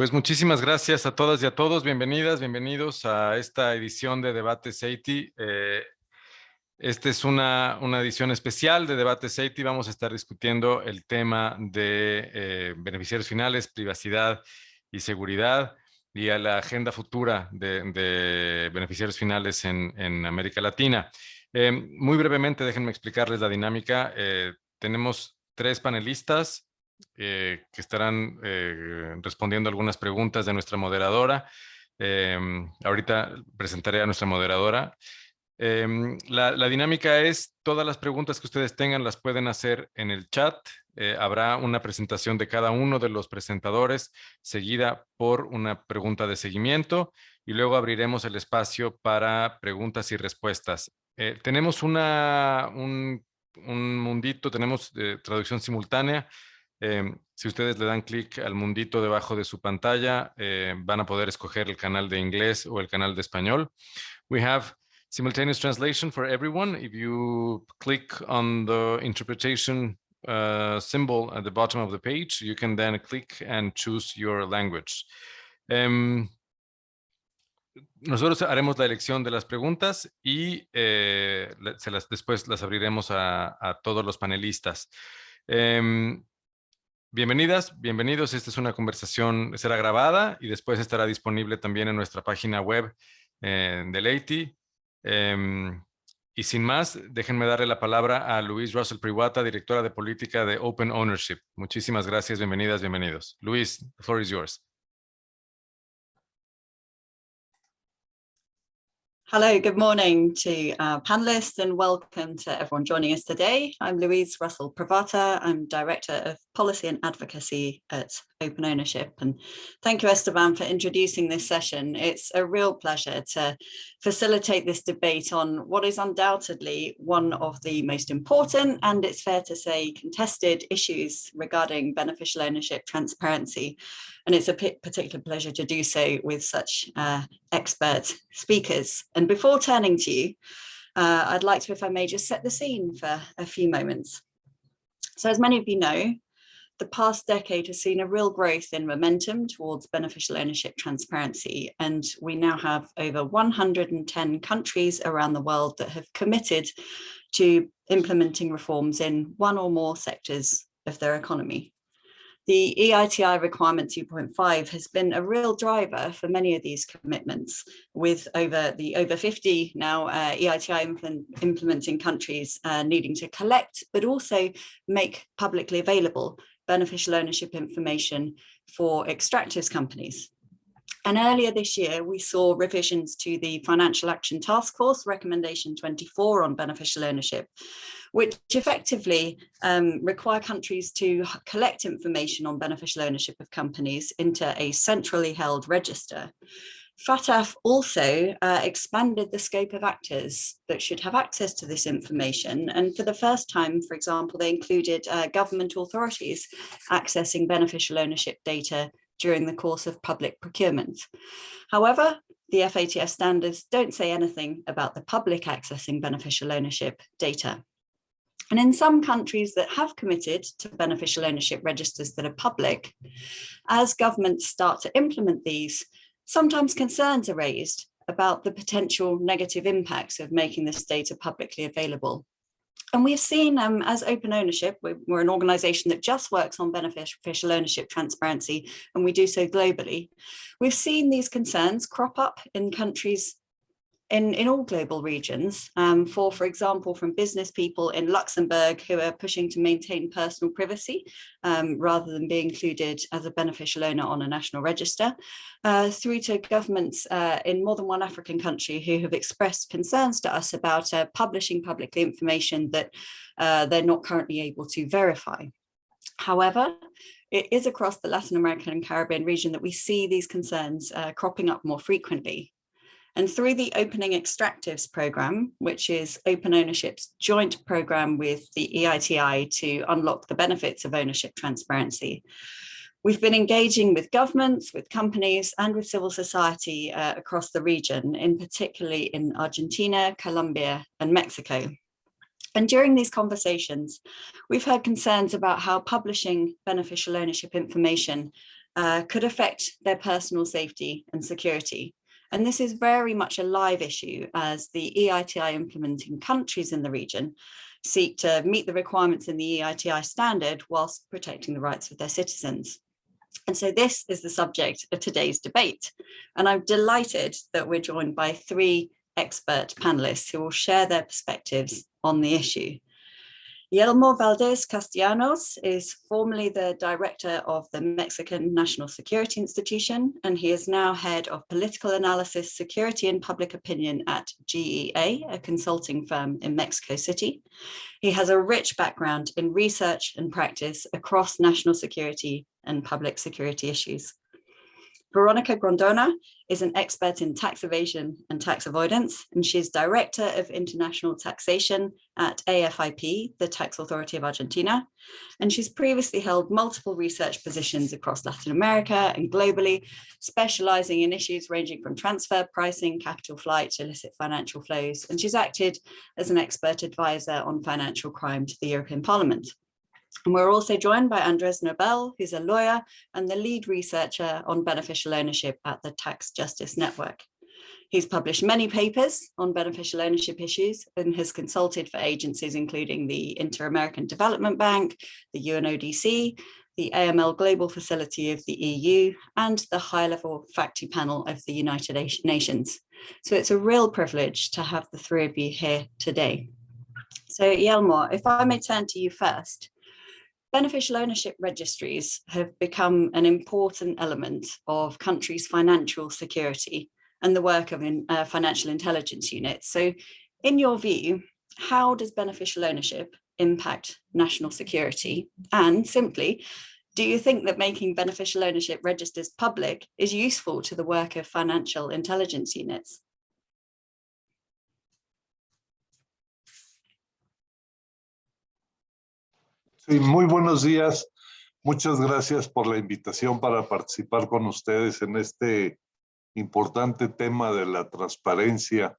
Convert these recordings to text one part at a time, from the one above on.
Pues muchísimas gracias a todas y a todos. Bienvenidas, bienvenidos a esta edición de Debate CEITI. Esta es una edición especial de Debate CEITI. Vamos a estar discutiendo el tema de beneficiarios finales, privacidad y seguridad y a la agenda futura de beneficiarios finales en América Latina. Muy brevemente, déjenme explicarles la dinámica. Tenemos 3 panelistas que estarán respondiendo algunas preguntas de nuestra moderadora. Ahorita presentaré a nuestra moderadora. La dinámica es, todas las preguntas que ustedes tengan las pueden hacer en el chat. Habrá una presentación de cada uno de los presentadores, seguida por una pregunta de seguimiento, y luego abriremos el espacio para preguntas y respuestas. Tenemos un mundito, tenemos traducción simultánea. Si ustedes le dan clic al mundito debajo de su pantalla, van a poder escoger el canal de inglés o el canal de español. We have simultaneous translation for everyone. If you click on the interpretation symbol at the bottom of the page, you can then click and choose your language. Nosotros haremos la elección de las preguntas y después las abriremos a todos los panelistas. Bienvenidas, bienvenidos. Esta es una conversación, será grabada y después estará disponible también en nuestra página web de Leiti. Y sin más, déjenme darle la palabra a Louise Russell Priwata, directora de política de Open Ownership. Muchísimas gracias, bienvenidas, bienvenidos. Louise, the floor is yours. Hello, good morning to our panelists and welcome to everyone joining us today. I'm Louise Russell Privata. I'm Director of Policy and Advocacy at Open Ownership. And thank you, Esteban, for introducing this session. It's a real pleasure to facilitate this debate on what is undoubtedly one of the most important and, it's fair to say, contested issues regarding beneficial ownership transparency. And it's a particular pleasure to do so with such expert speakers. And before turning to you, I'd like to, if I may, just set the scene for a few moments. So as many of you know, the past decade has seen a real growth in momentum towards beneficial ownership transparency. And we now have over 110 countries around the world that have committed to implementing reforms in one or more sectors of their economy. The EITI requirement 2.5 has been a real driver for many of these commitments, with over 50 now EITI implementing countries needing to collect, but also make publicly available beneficial ownership information for extractives companies. And earlier this year, we saw revisions to the Financial Action Task Force Recommendation 24 on beneficial ownership, which effectively require countries to collect information on beneficial ownership of companies into a centrally held register. FATF also expanded the scope of actors that should have access to this information. And for the first time, for example, they included government authorities accessing beneficial ownership data during the course of public procurement. However, the FATF standards don't say anything about the public accessing beneficial ownership data. And in some countries that have committed to beneficial ownership registers that are public, as governments start to implement these, sometimes concerns are raised about the potential negative impacts of making this data publicly available. And we've seen, as Open Ownership, we're an organization that just works on beneficial ownership transparency, and we do so globally. We've seen these concerns crop up in countries in all global regions, for example, from business people in Luxembourg who are pushing to maintain personal privacy rather than be included as a beneficial owner on a national register, through to governments in more than one African country who have expressed concerns to us about publishing publicly information that they're not currently able to verify. However, it is across the Latin American and Caribbean region that we see these concerns cropping up more frequently. And through the Opening Extractives Programme, which is Open Ownership's joint programme with the EITI to unlock the benefits of ownership transparency, we've been engaging with governments, with companies, and with civil society across the region, particularly in Argentina, Colombia, and Mexico. And during these conversations, we've heard concerns about how publishing beneficial ownership information could affect their personal safety and security. And this is very much a live issue as the EITI implementing countries in the region seek to meet the requirements in the EITI standard whilst protecting the rights of their citizens. And so this is the subject of today's debate. And I'm delighted that we're joined by three expert panelists who will share their perspectives on the issue. Yelmo Valdez Castellanos is formerly the director of the Mexican National Security Institution, and he is now head of political analysis, security and public opinion at GEA, a consulting firm in Mexico City. He has a rich background in research and practice across national security and public security issues. Veronica Grondona is an expert in tax evasion and tax avoidance, and she's Director of International Taxation at AFIP, the Tax Authority of Argentina. And she's previously held multiple research positions across Latin America and globally, specializing in issues ranging from transfer pricing, capital flight to illicit financial flows. And she's acted as an expert advisor on financial crime to the European Parliament. And we're also joined by Andres Nobel, who's a lawyer and the lead researcher on beneficial ownership at the Tax Justice Network. He's published many papers on beneficial ownership issues and has consulted for agencies including the Inter-American Development Bank, the UNODC, the AML Global Facility of the EU, and the high-level FACTI panel of the United Nations. So it's a real privilege to have the three of you here today. So Yelmo, if I may turn to you first. Beneficial ownership registries have become an important element of countries' financial security and the work of financial intelligence units. So in your view, how does beneficial ownership impact national security? And simply, do you think that making beneficial ownership registers public is useful to the work of financial intelligence units? Sí, muy buenos días. Muchas gracias por la invitación para participar con ustedes en este importante tema de la transparencia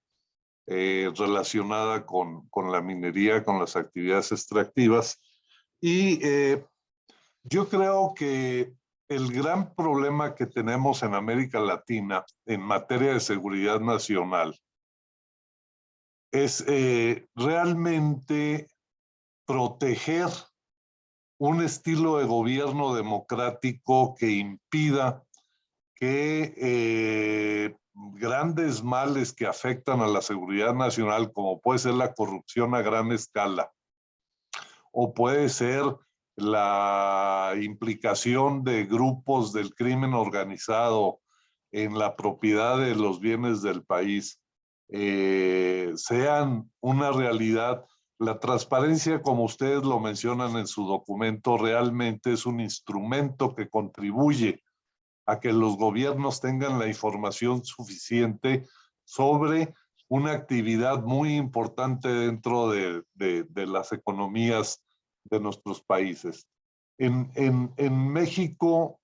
relacionada con la minería, con las actividades extractivas. Y yo creo que el gran problema que tenemos en América Latina en materia de seguridad nacional es realmente proteger un estilo de gobierno democrático que impida que grandes males que afectan a la seguridad nacional, como puede ser la corrupción a gran escala, o puede ser la implicación de grupos del crimen organizado en la propiedad de los bienes del país, sean una realidad. La transparencia, como ustedes lo mencionan en su documento, realmente es un instrumento que contribuye a que los gobiernos tengan la información suficiente sobre una actividad muy importante dentro de las economías de nuestros países. En México,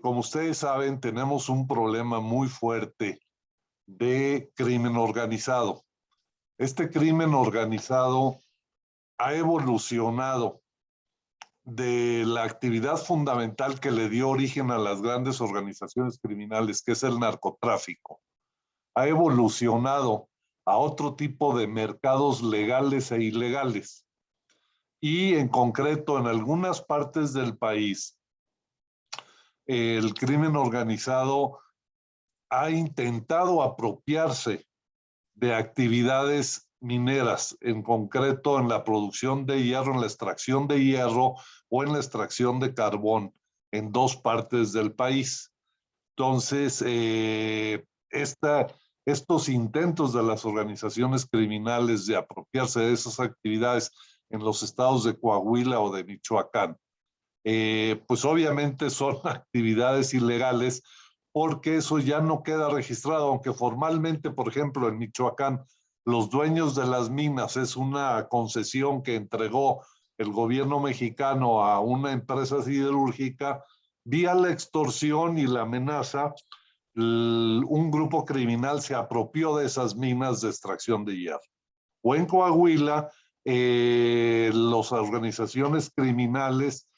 como ustedes saben, tenemos un problema muy fuerte de crimen organizado. Este crimen organizado ha evolucionado de la actividad fundamental que le dio origen a las grandes organizaciones criminales, que es el narcotráfico. Ha evolucionado a otro tipo de mercados legales e ilegales. Y en concreto, en algunas partes del país, el crimen organizado ha intentado apropiarse de actividades mineras, en concreto en la producción de hierro, en la extracción de hierro o en la extracción de carbón en dos partes del país. Entonces, estos intentos de las organizaciones criminales de apropiarse de esas actividades en los estados de Coahuila o de Michoacán, pues obviamente son actividades ilegales, porque eso ya no queda registrado, aunque formalmente, por ejemplo, en Michoacán, los dueños de las minas es una concesión que entregó el gobierno mexicano a una empresa siderúrgica, vía la extorsión y la amenaza, un grupo criminal se apropió de esas minas de extracción de hierro. O en Coahuila, las organizaciones criminales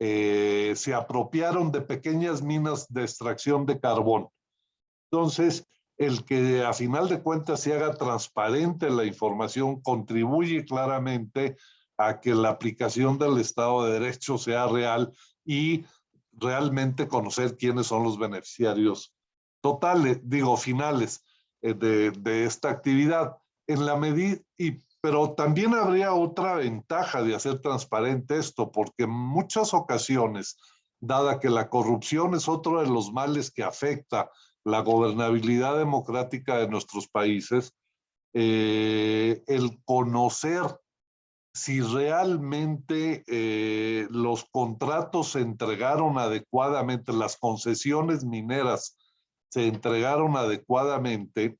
se apropiaron de pequeñas minas de extracción de carbón. Entonces, el que a final de cuentas se haga transparente la información contribuye claramente a que la aplicación del Estado de Derecho sea real y realmente conocer quiénes son los beneficiarios totales, digo, finales de esta actividad. En la medida, pero también habría otra ventaja de hacer transparente esto, porque en muchas ocasiones, dada que la corrupción es otro de los males que afecta la gobernabilidad democrática de nuestros países, el conocer si realmente los contratos se entregaron adecuadamente, las concesiones mineras se entregaron adecuadamente,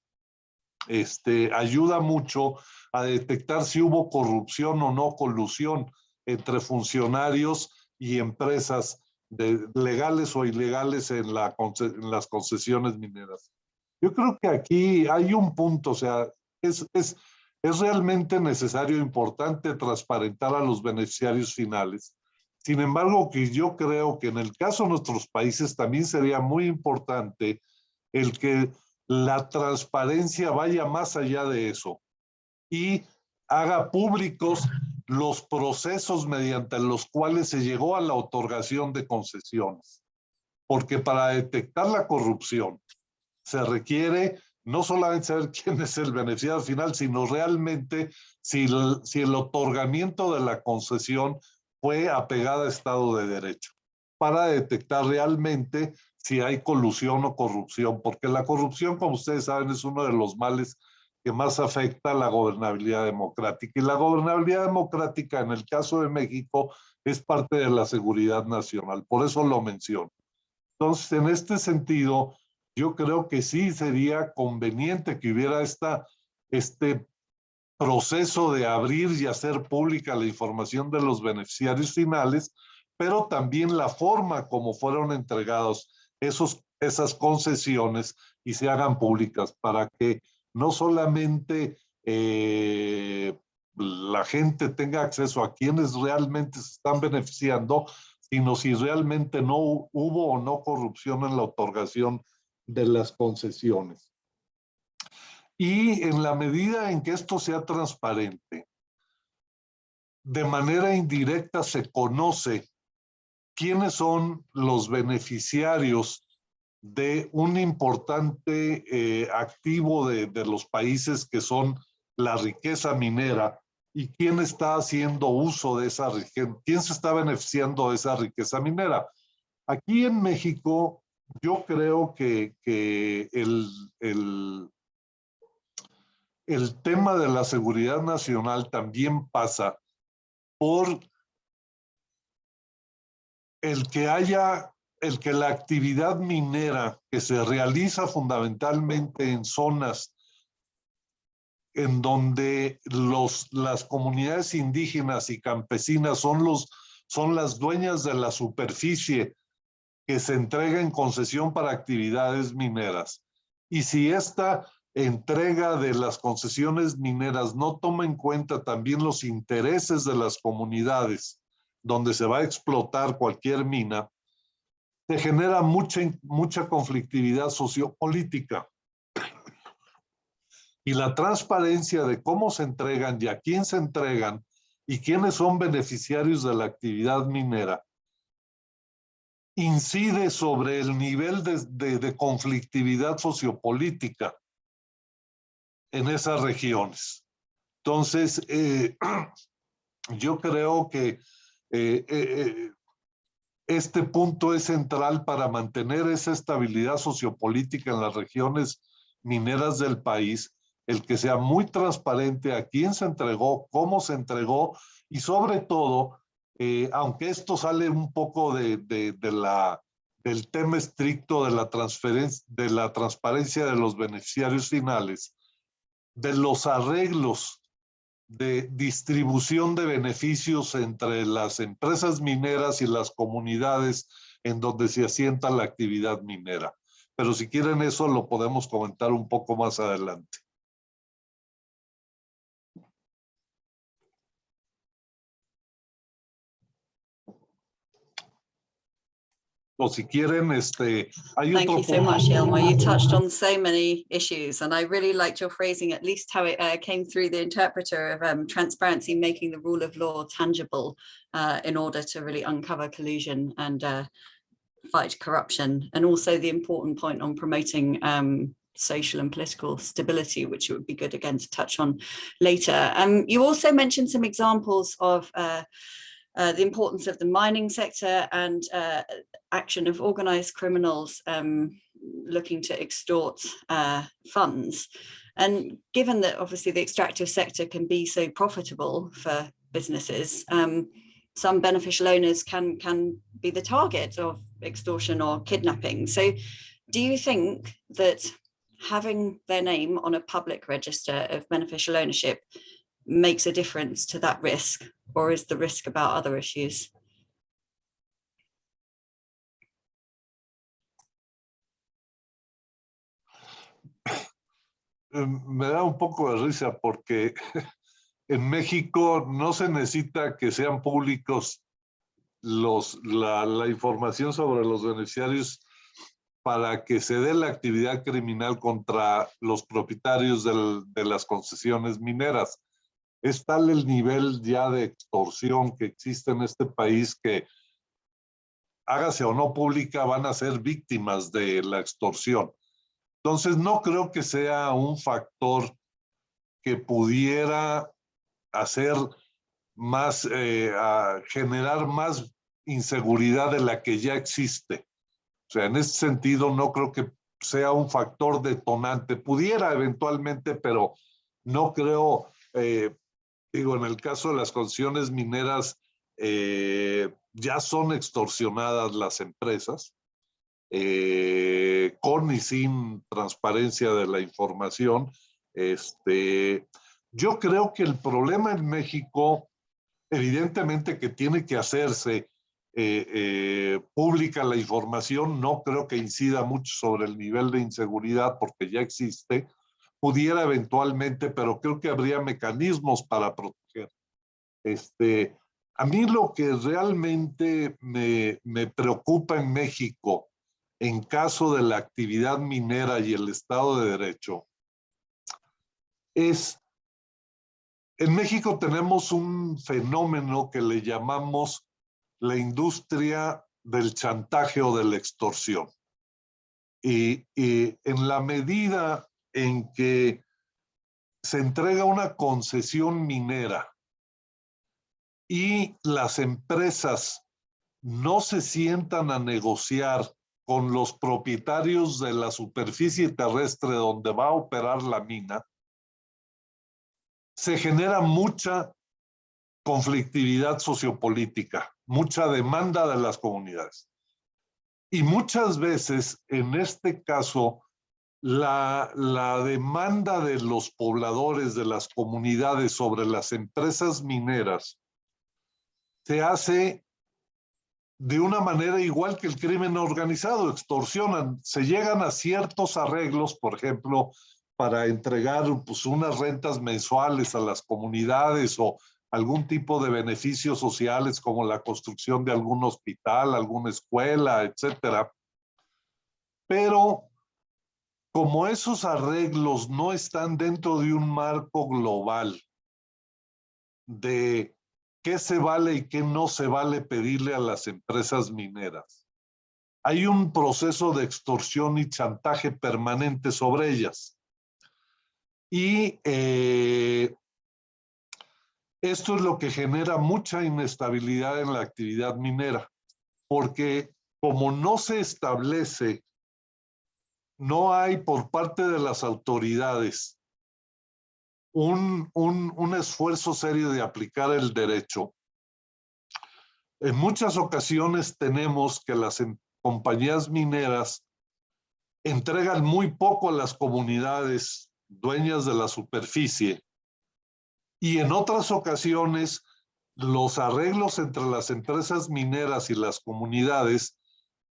ayuda mucho a detectar si hubo corrupción o no colusión entre funcionarios y empresas legales o ilegales en las concesiones mineras. Yo creo que aquí hay un punto, o sea, es realmente necesario, importante transparentar a los beneficiarios finales. Sin embargo, que yo creo que en el caso de nuestros países también sería muy importante el que la transparencia vaya más allá de eso y haga públicos los procesos mediante los cuales se llegó a la otorgación de concesiones. Porque para detectar la corrupción se requiere no solamente saber quién es el beneficiario final, sino realmente si el otorgamiento de la concesión fue apegada a Estado de Derecho, para detectar realmente si hay colusión o corrupción, porque la corrupción, como ustedes saben, es uno de los males que más afecta a la gobernabilidad democrática. Y la gobernabilidad democrática, en el caso de México, es parte de la seguridad nacional. Por eso lo menciono. Entonces, en este sentido, yo creo que sí sería conveniente que hubiera este proceso de abrir y hacer pública la información de los beneficiarios finales, pero también la forma como fueron entregados esas concesiones y se hagan públicas para que no solamente la gente tenga acceso a quienes realmente se están beneficiando, sino si realmente no hubo o no corrupción en la otorgación de las concesiones. Y en la medida en que esto sea transparente, de manera indirecta se conoce quiénes son los beneficiarios de un importante activo de los países que son la riqueza minera y quién está haciendo uso de esa riqueza, quién se está beneficiando de esa riqueza minera. Aquí en México, yo creo que el tema de la seguridad nacional también pasa por el que la actividad minera que se realiza fundamentalmente en zonas en donde las comunidades indígenas y campesinas son las dueñas de la superficie que se entrega en concesión para actividades mineras. Y si esta entrega de las concesiones mineras no toma en cuenta también los intereses de las comunidades donde se va a explotar cualquier mina, se genera mucha conflictividad sociopolítica. Y la transparencia de cómo se entregan y a quién se entregan y quiénes son beneficiarios de la actividad minera incide sobre el nivel de conflictividad sociopolítica en esas regiones. Entonces, yo creo que este punto es central para mantener esa estabilidad sociopolítica en las regiones mineras del país, el que sea muy transparente a quién se entregó, cómo se entregó y sobre todo, aunque esto sale un poco del tema estricto de la transparencia de los beneficiarios finales, de los arreglos de distribución de beneficios entre las empresas mineras y las comunidades en donde se asienta la actividad minera. Pero si quieren eso lo podemos comentar un poco más adelante. o si quieren, hay Thank otro you so much, Yilma. You touched on so many issues, and I really liked your phrasing, at least how it came through the interpreter of transparency, making the rule of law tangible in order to really uncover collusion and fight corruption, and also the important point on promoting social and political stability, which it would be good again to touch on later. You also mentioned some examples of the importance of the mining sector and action of organized criminals looking to extort funds. And given that obviously the extractive sector can be so profitable for businesses, some beneficial owners can be the target of extortion or kidnapping. So do you think that having their name on a public register of beneficial ownership makes a difference to that risk, or is the risk about other issues? Me da un poco de risa porque en México no se necesita que sean públicos la información sobre los beneficiarios para que se dé la actividad criminal contra los propietarios de las concesiones mineras. Es tal el nivel ya de extorsión que existe en este país que, hágase o no pública, van a ser víctimas de la extorsión. Entonces, no creo que sea un factor que pudiera hacer más, generar más inseguridad de la que ya existe. O sea, en ese sentido, no creo que sea un factor detonante. Pudiera eventualmente, pero no creo, digo, en el caso de las concesiones mineras, ya son extorsionadas las empresas, con y sin transparencia de la información. Yo creo que el problema en México, evidentemente que tiene que hacerse pública la información, no creo que incida mucho sobre el nivel de inseguridad porque ya existe, pudiera eventualmente, pero creo que habría mecanismos para proteger. A mí lo que realmente me preocupa en México, en caso de la actividad minera y el Estado de Derecho, es, en México tenemos un fenómeno que le llamamos la industria del chantaje o de la extorsión. Y en la medida en que se entrega una concesión minera y las empresas no se sientan a negociar con los propietarios de la superficie terrestre donde va a operar la mina, se genera mucha conflictividad sociopolítica, mucha demanda de las comunidades. Y muchas veces, en este caso, la demanda de los pobladores de las comunidades sobre las empresas mineras se hace de una manera igual que el crimen organizado, extorsionan, se llegan a ciertos arreglos, por ejemplo, para entregar pues, unas rentas mensuales a las comunidades o algún tipo de beneficios sociales como la construcción de algún hospital, alguna escuela, etcétera. Pero como esos arreglos no están dentro de un marco global de qué se vale y qué no se vale pedirle a las empresas mineras, hay un proceso de extorsión y chantaje permanente sobre ellas. Y esto es lo que genera mucha inestabilidad en la actividad minera, porque como no se establece, no hay por parte de las autoridades un esfuerzo serio de aplicar el derecho. En muchas ocasiones tenemos que las compañías mineras entregan muy poco a las comunidades dueñas de la superficie y en otras ocasiones los arreglos entre las empresas mineras y las comunidades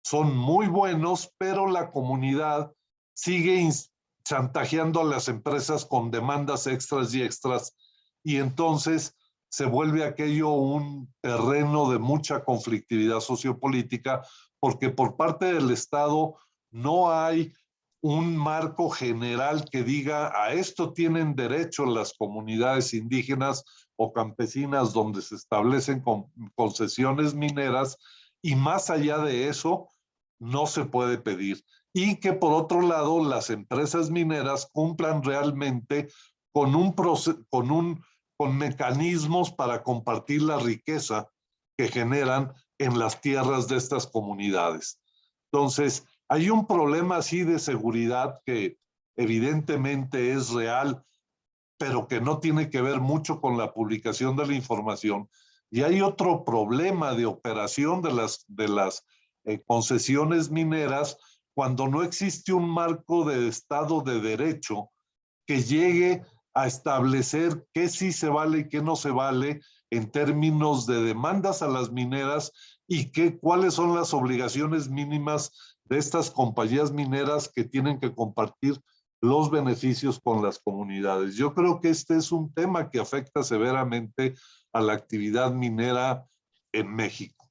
son muy buenos, pero la comunidad sigue chantajeando a las empresas con demandas extras y entonces se vuelve aquello un terreno de mucha conflictividad sociopolítica, porque por parte del Estado no hay un marco general que diga a esto tienen derecho las comunidades indígenas o campesinas donde se establecen concesiones mineras, y más allá de eso no se puede pedir. Y que por otro lado las empresas mineras cumplan realmente con mecanismos para compartir la riqueza que generan en las tierras de estas comunidades. Entonces, hay un problema así de seguridad que evidentemente es real, pero que no tiene que ver mucho con la publicación de la información. Y hay otro problema de operación de las concesiones mineras cuando no existe un marco de Estado de Derecho que llegue a establecer qué sí se vale y qué no se vale en términos de demandas a las mineras y cuáles son las obligaciones mínimas de estas compañías mineras que tienen que compartir los beneficios con las comunidades. Yo creo que este es un tema que afecta severamente a la actividad minera en México.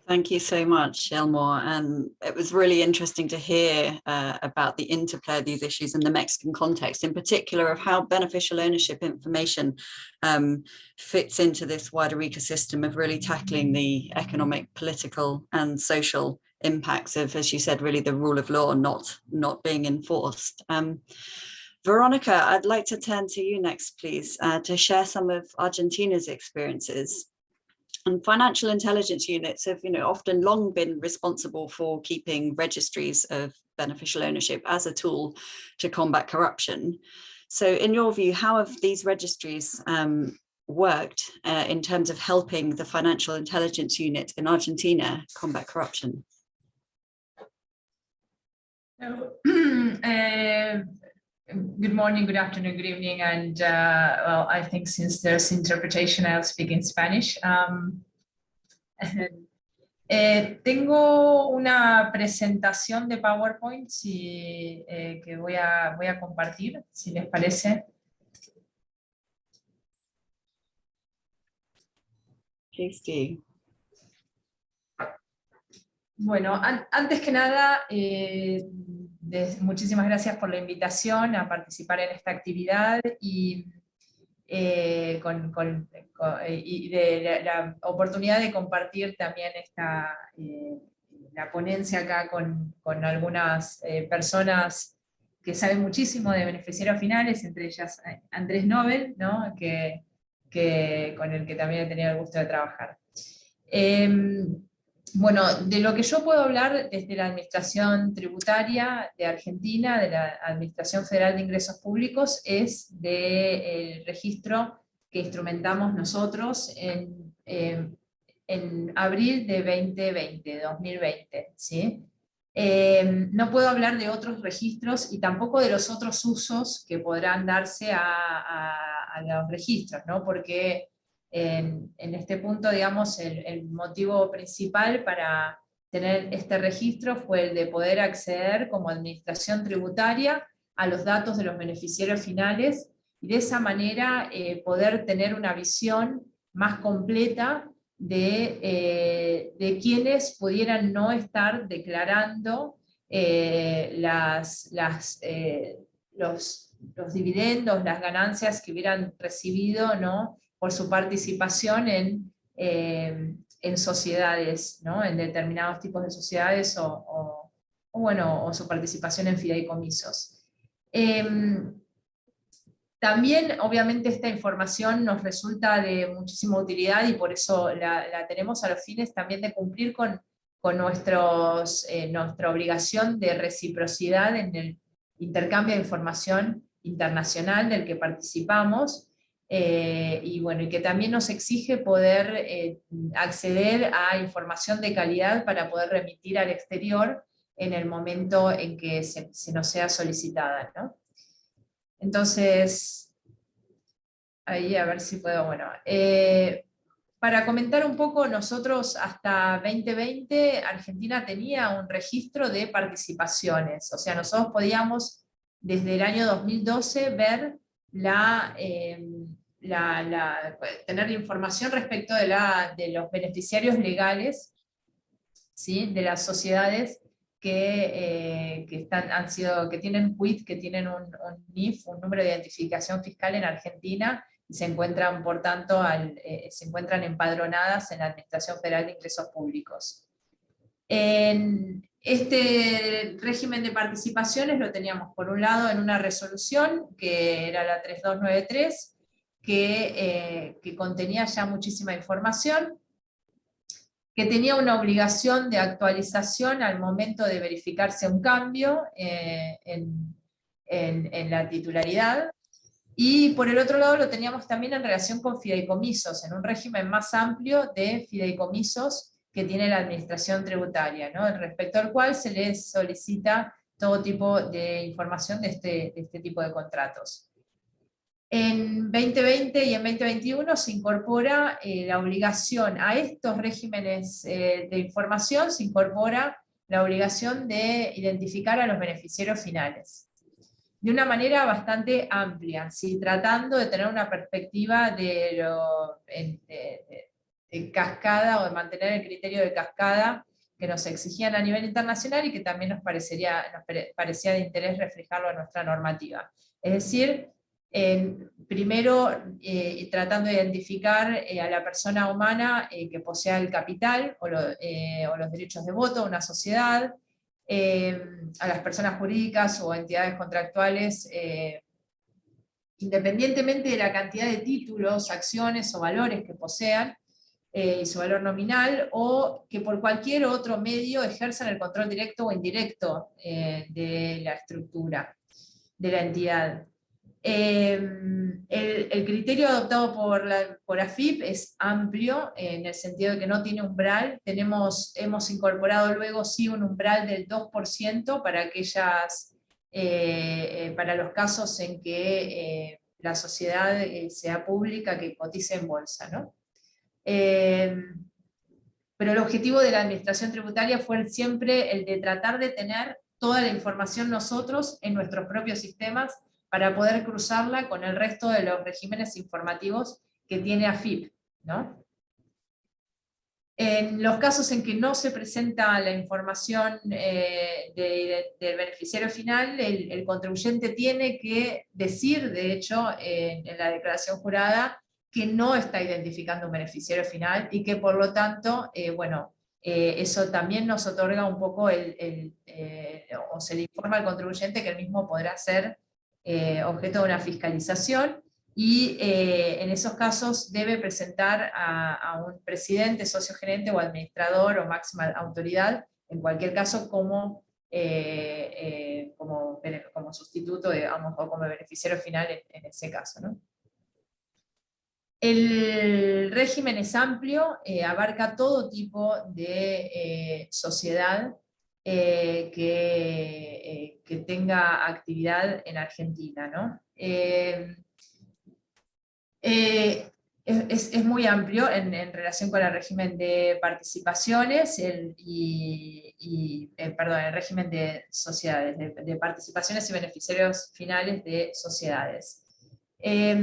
Thank you so much, Elmore. And it was really interesting to hear about the interplay of these issues in the Mexican context, in particular of how beneficial ownership information fits into this wider ecosystem of really tackling the economic, political and social impacts of, as you said, really the rule of law not being enforced. Veronica, I'd like to turn to you next, please, to share some of Argentina's experiences. And financial intelligence units have, often long been responsible for keeping registries of beneficial ownership as a tool to combat corruption. So in your view, how have these registries worked in terms of helping the financial intelligence unit in Argentina combat corruption? Good morning, good afternoon, good evening, and well, I think since there's interpretation, I'll speak in Spanish. Tengo una presentación de PowerPoint que voy a compartir, si les parece. Please do. Bueno, antes que nada, muchísimas gracias por la invitación a participar en esta actividad y de la oportunidad de compartir también la ponencia acá con algunas personas que saben muchísimo de beneficiarios finales, entre ellas Andrés Nobel, ¿no? Con el que también he tenido el gusto de trabajar. Bueno, de lo que yo puedo hablar desde la Administración Tributaria de Argentina, de la Administración Federal de Ingresos Públicos, es del registro que instrumentamos nosotros en abril de 2020, ¿sí? No puedo hablar de otros registros y tampoco de los otros usos que podrán darse a los registros, ¿no? Porque en este punto, digamos, el motivo principal para tener este registro fue el de poder acceder como administración tributaria a los datos de los beneficiarios finales y de esa manera poder tener una visión más completa de quienes pudieran no estar declarando los dividendos, las ganancias que hubieran recibido, ¿no?, por su participación en sociedades, ¿no?, en determinados tipos de sociedades o su participación en fideicomisos. También, obviamente, esta información nos resulta de muchísima utilidad y por eso la tenemos a los fines también de cumplir con nuestra obligación de reciprocidad en el intercambio de información internacional del que participamos, y que también nos exige poder acceder a información de calidad para poder remitir al exterior en el momento en que se nos sea solicitada, ¿no? Entonces, ahí a ver si puedo, Para comentar un poco, nosotros hasta 2020 Argentina tenía un registro de participaciones, o sea, nosotros podíamos desde el año 2012 ver tener información respecto de los beneficiarios legales, ¿sí?, de las sociedades que tienen quit, que tienen un NIF, un número de identificación fiscal en Argentina, y se encuentran, por tanto, se encuentran empadronadas en la Administración Federal de Ingresos Públicos. En este régimen de participaciones lo teníamos, por un lado, en una resolución, que era la 3293, que contenía ya muchísima información, que tenía una obligación de actualización al momento de verificarse un cambio en la titularidad. Y por el otro lado lo teníamos también en relación con fideicomisos, en un régimen más amplio de fideicomisos que tiene la administración tributaria, ¿no?, respecto al cual se les solicita todo tipo de información de este tipo de contratos. En 2020 y en 2021 se incorpora la obligación a estos regímenes de información, se incorpora la obligación de identificar a los beneficiarios finales, de una manera bastante amplia, ¿sí?, tratando de tener una perspectiva de cascada, o de mantener el criterio de cascada que nos exigían a nivel internacional y que también nos parecía de interés reflejarlo en nuestra normativa. Es decir, primero tratando de identificar a la persona humana que posea el capital o los derechos de voto de una sociedad, a las personas jurídicas o entidades contractuales, independientemente de la cantidad de títulos, acciones o valores que posean, y su valor nominal, o que por cualquier otro medio ejerzan el control directo o indirecto de la estructura de la entidad. El criterio adoptado por AFIP es amplio, en el sentido de que no tiene umbral. Hemos incorporado luego sí un umbral del 2% para los casos en que la sociedad sea pública, que cotice en bolsa, ¿no? Pero el objetivo de la administración tributaria fue siempre el de tratar de tener toda la información nosotros en nuestros propios sistemas, para poder cruzarla con el resto de los regímenes informativos que tiene AFIP, ¿no? En los casos en que no se presenta la información del beneficiario final, el contribuyente tiene que decir, de hecho, en la declaración jurada, que no está identificando un beneficiario final, y que por lo tanto, eso también nos otorga un poco, o se le informa al contribuyente que el mismo podrá ser objeto de una fiscalización, y en esos casos debe presentar a un presidente, socio gerente o administrador o máxima autoridad, en cualquier caso como sustituto, digamos, o como beneficiario final en ese caso, ¿no? El régimen es amplio, abarca todo tipo de sociedad que tenga actividad en Argentina, ¿no? Es muy amplio en relación con el régimen de participaciones, el régimen de sociedades, de participaciones y beneficiarios finales de sociedades. E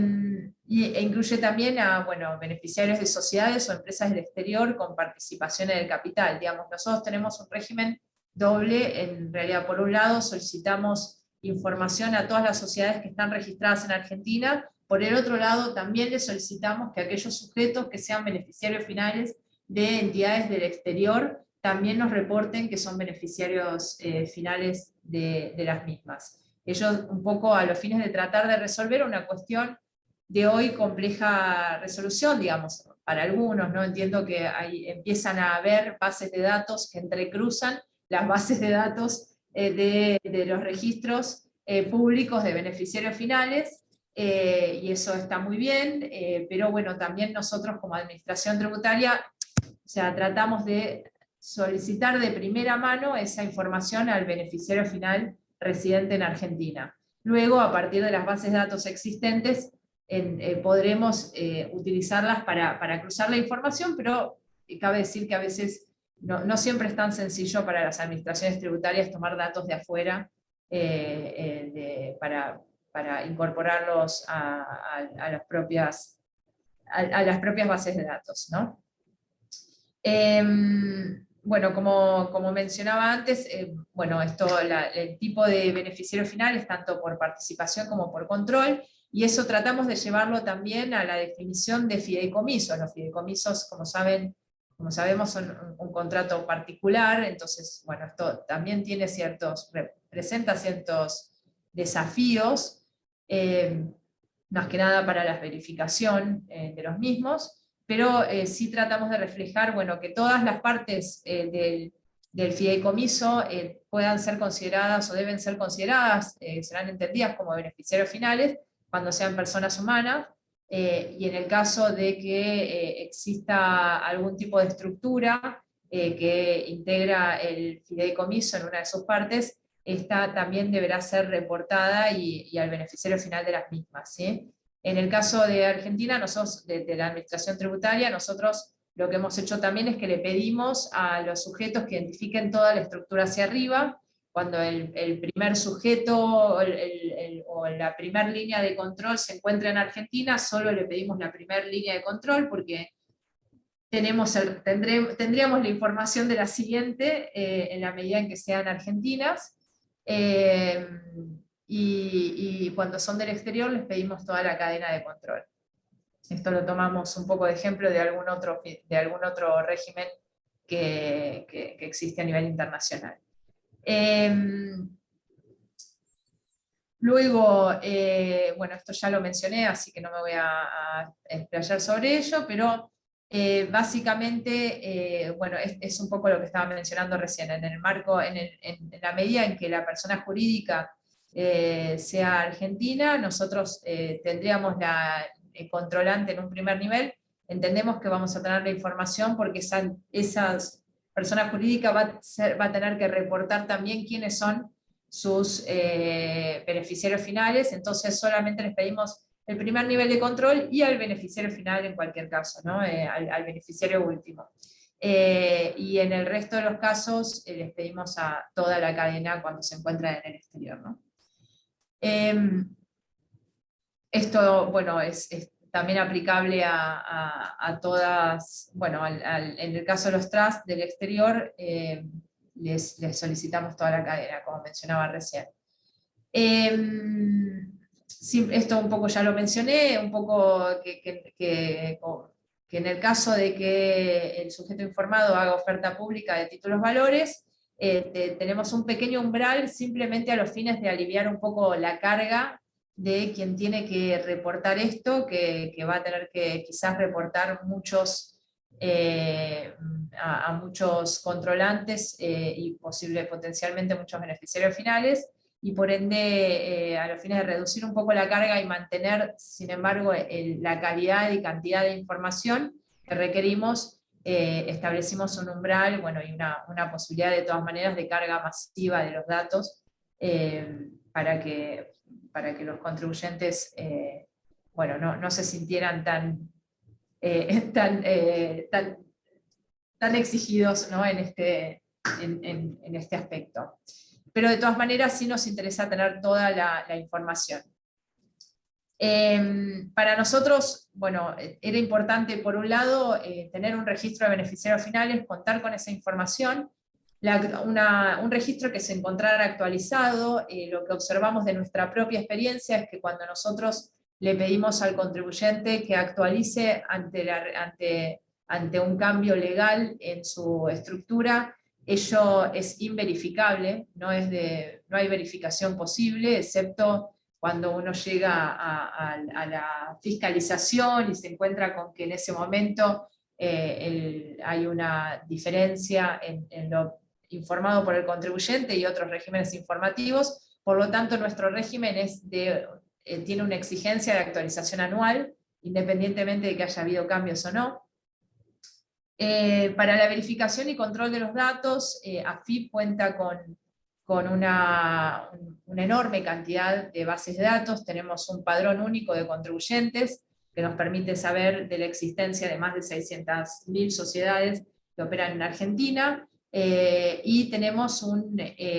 incluye también a beneficiarios de sociedades o empresas del exterior con participación en el capital. Digamos, nosotros tenemos un régimen doble. En realidad, por un lado solicitamos información a todas las sociedades que están registradas en Argentina. Por el otro lado, también les solicitamos que aquellos sujetos que sean beneficiarios finales de entidades del exterior también nos reporten que son beneficiarios finales de las mismas. Ellos, un poco a los fines de tratar de resolver una cuestión de hoy compleja resolución, digamos, para algunos, ¿no? Entiendo que ahí empiezan a haber bases de datos que entrecruzan las bases de datos de los registros públicos de beneficiarios finales, y eso está muy bien, pero bueno, también nosotros como administración tributaria, o sea, tratamos de solicitar de primera mano esa información al beneficiario final residente en Argentina. Luego, a partir de las bases de datos existentes, podremos utilizarlas para cruzar la información, pero cabe decir que a veces no siempre es tan sencillo para las administraciones tributarias tomar datos de afuera para incorporarlos a las propias bases de datos, ¿no? Bueno, como mencionaba antes, bueno, el tipo de beneficiario final es tanto por participación como por control, y eso tratamos de llevarlo también a la definición de fideicomisos. Los fideicomisos, como sabemos, son un contrato particular, entonces, bueno, esto también presenta ciertos desafíos, más que nada para la verificación de los mismos, pero sí tratamos de reflejar, bueno, que todas las partes del fideicomiso puedan ser consideradas o deben ser consideradas, serán entendidas como beneficiarios finales cuando sean personas humanas, y en el caso de que exista algún tipo de estructura que integra el fideicomiso en una de sus partes, esta también deberá ser reportada y al beneficiario final de las mismas, ¿sí? En el caso de Argentina, nosotros, de la administración tributaria, nosotros lo que hemos hecho también es que le pedimos a los sujetos que identifiquen toda la estructura hacia arriba. Cuando el primer sujeto o la primera línea de control se encuentra en Argentina, solo le pedimos la primera línea de control, porque tendríamos la información de la siguiente en la medida en que sean argentinas. Y cuando son del exterior les pedimos toda la cadena de control. Esto lo tomamos un poco de ejemplo de algún otro régimen que existe a nivel internacional. Luego, bueno, esto ya lo mencioné, así que no me voy a explayar sobre ello, pero básicamente, bueno, es un poco lo que estaba mencionando recién, en el marco, en la medida en que la persona jurídica sea argentina, nosotros tendríamos la controlante en un primer nivel. Entendemos que vamos a tener la información porque esa persona jurídica va a tener que reportar también quiénes son sus beneficiarios finales, entonces solamente les pedimos el primer nivel de control y al beneficiario final en cualquier caso, ¿no? Al beneficiario último. Y en el resto de los casos les pedimos a toda la cadena cuando se encuentra en el exterior, ¿no? Esto, bueno, es también aplicable a todas, bueno, en el caso de los trusts del exterior, les solicitamos toda la cadena, como mencionaba recién. Sí, esto un poco ya lo mencioné, un poco que en el caso de que el sujeto informado haga oferta pública de títulos valores, tenemos un pequeño umbral simplemente a los fines de aliviar un poco la carga de quien tiene que reportar esto, que va a tener que quizás reportar a muchos controlantes y potencialmente muchos beneficiarios finales, y por ende a los fines de reducir un poco la carga y mantener, sin embargo, la calidad y cantidad de información que requerimos, establecimos un umbral, bueno, y una posibilidad de todas maneras de carga masiva de los datos para que los contribuyentes bueno, no se sintieran tan exigidos, ¿no? en este aspecto. Pero de todas maneras sí nos interesa tener toda la información. Para nosotros, bueno, era importante por un lado tener un registro de beneficiarios finales, contar con esa información, un registro que se encontrara actualizado. Lo que observamos de nuestra propia experiencia es que cuando nosotros le pedimos al contribuyente que actualice ante un cambio legal en su estructura, ello es inverificable, no hay verificación posible, excepto cuando uno llega a la fiscalización y se encuentra con que en ese momento hay una diferencia en lo informado por el contribuyente y otros regímenes informativos. Por lo tanto, nuestro régimen tiene una exigencia de actualización anual, independientemente de que haya habido cambios o no. Para la verificación y control de los datos, AFIP cuenta con con una enorme cantidad de bases de datos. Tenemos un padrón único de contribuyentes que nos permite saber de la existencia de más de 600.000 sociedades que operan en Argentina, y tenemos un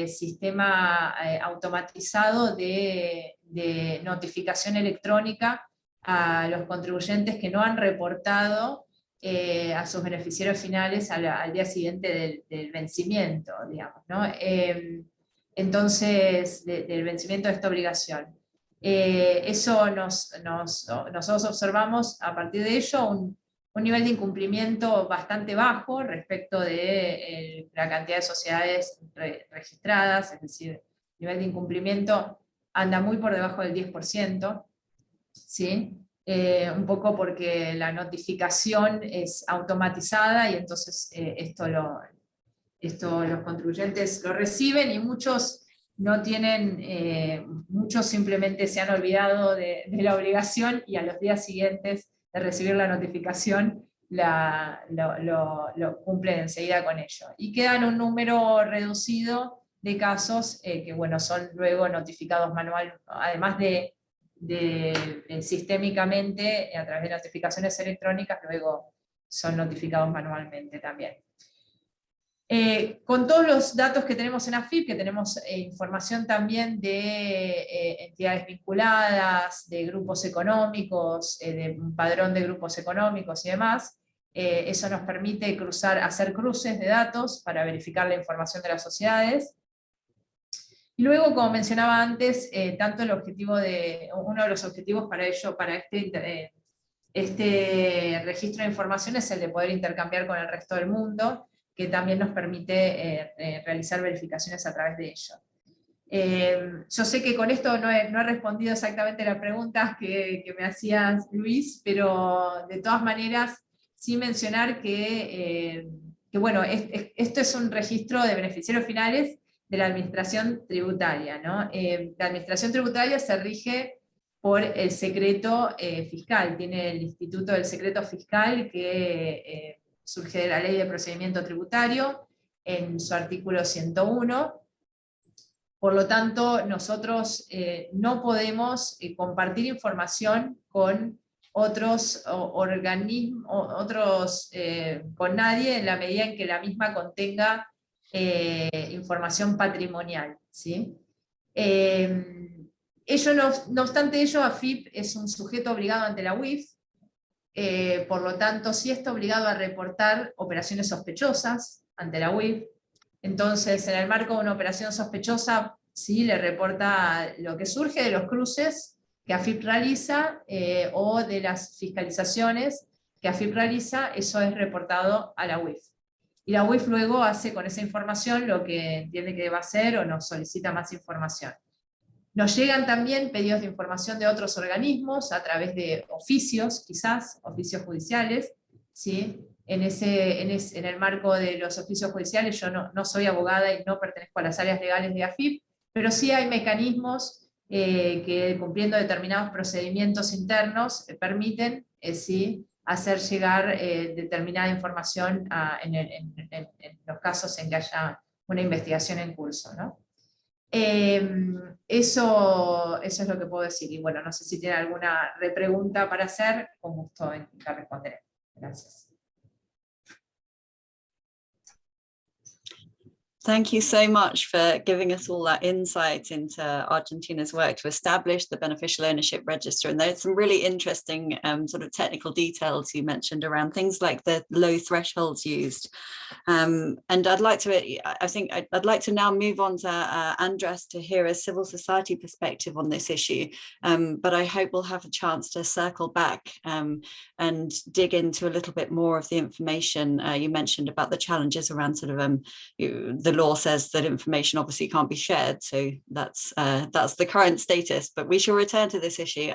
sistema automatizado de notificación electrónica a los contribuyentes que no han reportado a sus beneficiarios finales al día siguiente del vencimiento, digamos, ¿no? Entonces, del vencimiento de esta obligación. Eso nosotros observamos a partir de ello un nivel de incumplimiento bastante bajo respecto de la cantidad de sociedades registradas, es decir, el nivel de incumplimiento anda muy por debajo del 10%, ¿sí? Un poco porque la notificación es automatizada y entonces esto los contribuyentes lo reciben y muchos no tienen, muchos simplemente se han olvidado de la obligación y a los días siguientes de recibir la notificación lo cumplen enseguida con ello. Y quedan un número reducido de casos que bueno, son luego notificados manualmente, además de sistémicamente a través de notificaciones electrónicas, luego son notificados manualmente también. Con todos los datos que tenemos en AFIP, que tenemos información también de entidades vinculadas, de grupos económicos, de un padrón de grupos económicos y demás, eso nos permite hacer cruces de datos para verificar la información de las sociedades. Y luego, como mencionaba antes, uno de los objetivos para ello, para este registro de información es el de poder intercambiar con el resto del mundo, que también nos permite realizar verificaciones a través de ello. Yo sé que con esto no he respondido exactamente las preguntas que me hacías, Luis, pero de todas maneras sí mencionar que bueno, esto es un registro de beneficiarios finales de la administración tributaria, ¿no? La administración tributaria se rige por el secreto fiscal, tiene el Instituto del Secreto Fiscal que surge de la Ley de Procedimiento Tributario en su artículo 101. Por lo tanto, nosotros no podemos compartir información con otros organismos, con nadie, en la medida en que la misma contenga información patrimonial, ¿sí? No obstante ello, AFIP es un sujeto obligado ante la UIF, por lo tanto sí está obligado a reportar operaciones sospechosas ante la UIF. Entonces, en el marco de una operación sospechosa, sí le reporta lo que surge de los cruces que AFIP realiza, o de las fiscalizaciones que AFIP realiza, eso es reportado a la UIF. Y la UIF luego hace con esa información lo que entiende que debe hacer o nos solicita más información. Nos llegan también pedidos de información de otros organismos a través de oficios, quizás, oficios judiciales, ¿sí? En el marco de los oficios judiciales, yo no soy abogada y no pertenezco a las áreas legales de AFIP, pero sí hay mecanismos que, cumpliendo determinados procedimientos internos, permiten sí, hacer llegar determinada información en los casos en que haya una investigación en curso, ¿no? Eso es lo que puedo decir. Y bueno, no sé si tiene alguna repregunta para hacer, con gusto la responderé. Gracias. Thank you so much for giving us all that insight into Argentina's work to establish the beneficial ownership register. And there's some really interesting sort of technical details you mentioned around things like the low thresholds used. And I'd like to now move on to Andras to hear a civil society perspective on this issue. But I hope we'll have a chance to circle back and dig into a little bit more of the information you mentioned about the challenges around sort of the law says that information obviously can't be shared, so that's the current status, but we shall return to this issue.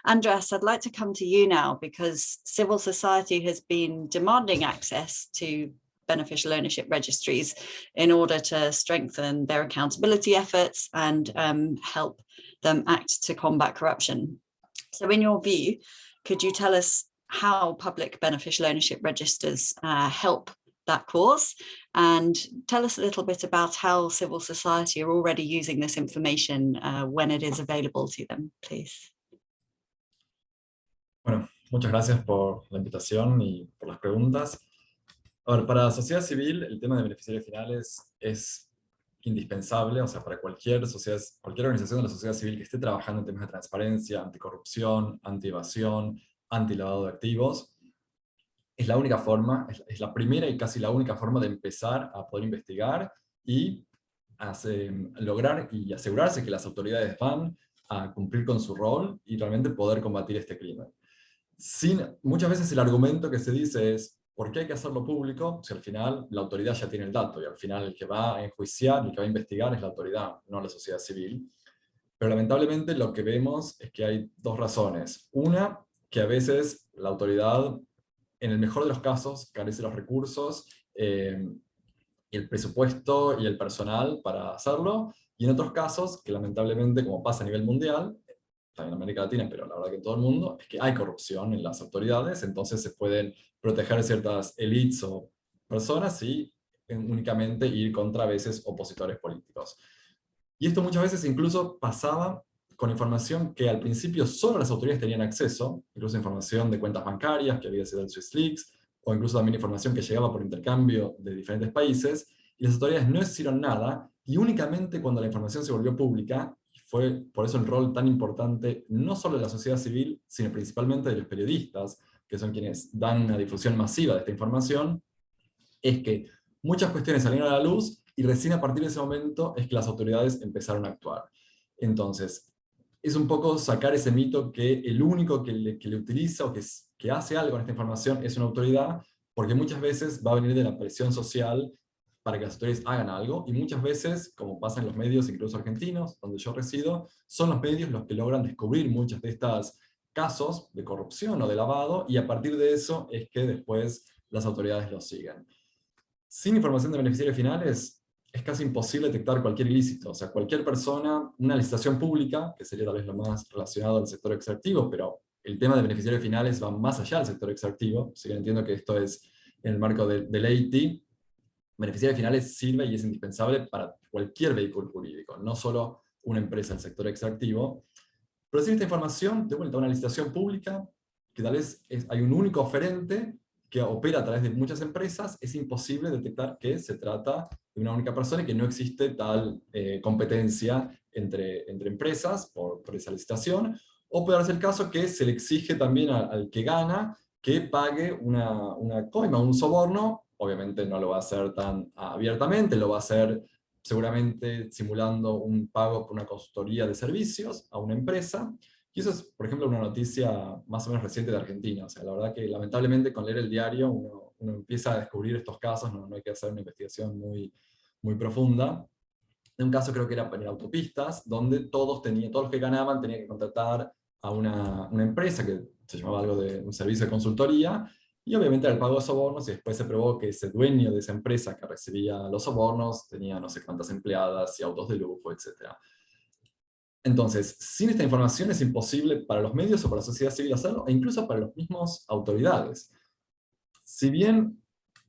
Andras, I'd like to come to you now, because civil society has been demanding access to beneficial ownership registries in order to strengthen their accountability efforts and help them act to combat corruption. So in your view, could you tell us how public beneficial ownership registers help that cause, and tell us a little bit about how civil society are already using this information when it is available to them, please. Bueno, muchas gracias por la invitación y por las preguntas. A ver, para la sociedad civil el tema de beneficiarios finales es indispensable, o sea, para cualquier organización de la sociedad civil que esté trabajando en temas de transparencia, anticorrupción, antievasión, antilavado de activos, es la única forma, es la primera y casi la única forma de empezar a poder investigar y lograr y asegurarse que las autoridades van a cumplir con su rol y realmente poder combatir este crimen. Muchas veces el argumento que se dice es, ¿por qué hay que hacerlo público? Si al final la autoridad ya tiene el dato, y al final el que va a enjuiciar, el que va a investigar es la autoridad, no la sociedad civil. Pero lamentablemente lo que vemos es que hay dos razones. Una, que a veces la autoridad, en el mejor de los casos, carece de los recursos, y el presupuesto y el personal para hacerlo, y en otros casos, que lamentablemente, como pasa a nivel mundial, también en América Latina, pero la verdad que en todo el mundo, es que hay corrupción en las autoridades, entonces se pueden proteger ciertas élites o personas y únicamente ir contra a veces opositores políticos. Y esto muchas veces incluso pasaba con información que al principio solo las autoridades tenían acceso, incluso información de cuentas bancarias que había sido el SwissLeaks, o incluso también información que llegaba por intercambio de diferentes países, y las autoridades no hicieron nada, y únicamente cuando la información se volvió pública, fue por eso el rol tan importante, no solo de la sociedad civil, sino principalmente de los periodistas, que son quienes dan una difusión masiva de esta información, es que muchas cuestiones salieron a la luz, y recién a partir de ese momento es que las autoridades empezaron a actuar. Entonces, es un poco sacar ese mito que el único que le utiliza o que hace algo con esta información es una autoridad, porque muchas veces va a venir de la presión social para que las autoridades hagan algo, y muchas veces, como pasa en los medios, incluso argentinos, donde yo resido, son los medios los que logran descubrir muchos de estos casos de corrupción o de lavado, y a partir de eso es que después las autoridades los siguen. Sin información de beneficiarios finales, es casi imposible detectar cualquier ilícito. O sea, cualquier persona, una licitación pública, que sería tal vez lo más relacionado al sector extractivo, pero el tema de beneficiarios finales va más allá del sector extractivo, así que entiendo que esto es en el marco del EITI. Beneficiarios finales sirve y es indispensable para cualquier vehículo jurídico, no solo una empresa del sector extractivo. Pero sin esta información, de vuelta a una licitación pública, que tal vez hay un único oferente que opera a través de muchas empresas, es imposible detectar que se trata de una única persona y que no existe tal competencia entre empresas por esa licitación, o puede darse el caso que se le exige también al que gana que pague una coima, un soborno. Obviamente no lo va a hacer tan abiertamente, lo va a hacer seguramente simulando un pago por una consultoría de servicios a una empresa. Y eso es, por ejemplo, una noticia más o menos reciente de Argentina. O sea, la verdad que lamentablemente con leer el diario uno empieza a descubrir estos casos, no hay que hacer una investigación muy, muy profunda. En un caso creo que era en autopistas, donde todos los que ganaban tenían que contratar a una empresa que se llamaba algo de un servicio de consultoría, y obviamente era el pago de sobornos, y después se probó que ese dueño de esa empresa que recibía los sobornos tenía no sé cuántas empleadas y autos de lujo, etc. Entonces, sin esta información es imposible para los medios o para la sociedad civil hacerlo, e incluso para las mismas autoridades. Si bien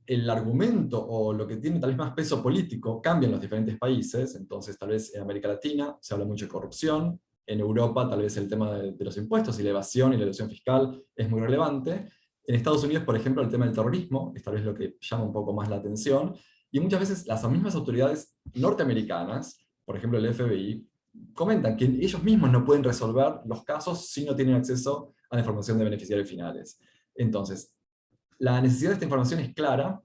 el argumento o lo que tiene tal vez más peso político cambia en los diferentes países, entonces tal vez en América Latina se habla mucho de corrupción, en Europa tal vez el tema de los impuestos y la evasión y la elusión fiscal es muy relevante. En Estados Unidos, por ejemplo, el tema del terrorismo es tal vez lo que llama un poco más la atención, y muchas veces las mismas autoridades norteamericanas, por ejemplo el FBI, comentan que ellos mismos no pueden resolver los casos si no tienen acceso a la información de beneficiarios finales. Entonces, la necesidad de esta información es clara,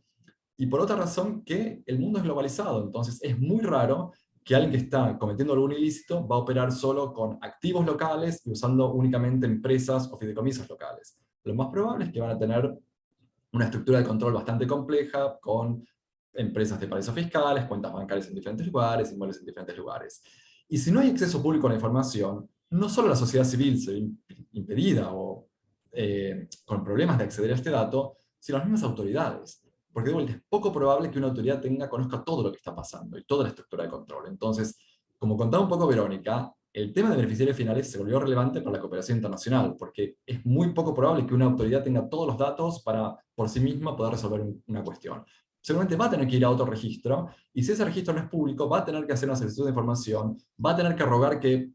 y por otra razón que el mundo es globalizado, entonces es muy raro que alguien que está cometiendo algún ilícito va a operar solo con activos locales y usando únicamente empresas o fideicomisos locales. Lo más probable es que van a tener una estructura de control bastante compleja, con empresas de paraísos fiscales, cuentas bancarias en diferentes lugares, inmuebles en diferentes lugares. Y si no hay acceso público a la información, no solo la sociedad civil se ve impedida o con problemas de acceder a este dato, sino las mismas autoridades. Porque de vuelta es poco probable que una autoridad conozca todo lo que está pasando y toda la estructura de control. Entonces, como contaba un poco Verónica, el tema de beneficiarios finales se volvió relevante para la cooperación internacional, porque es muy poco probable que una autoridad tenga todos los datos para por sí misma poder resolver una cuestión. seguramente va a tener que ir a otro registro, y si ese registro no es público, va a tener que hacer una solicitud de información, va a tener que rogar que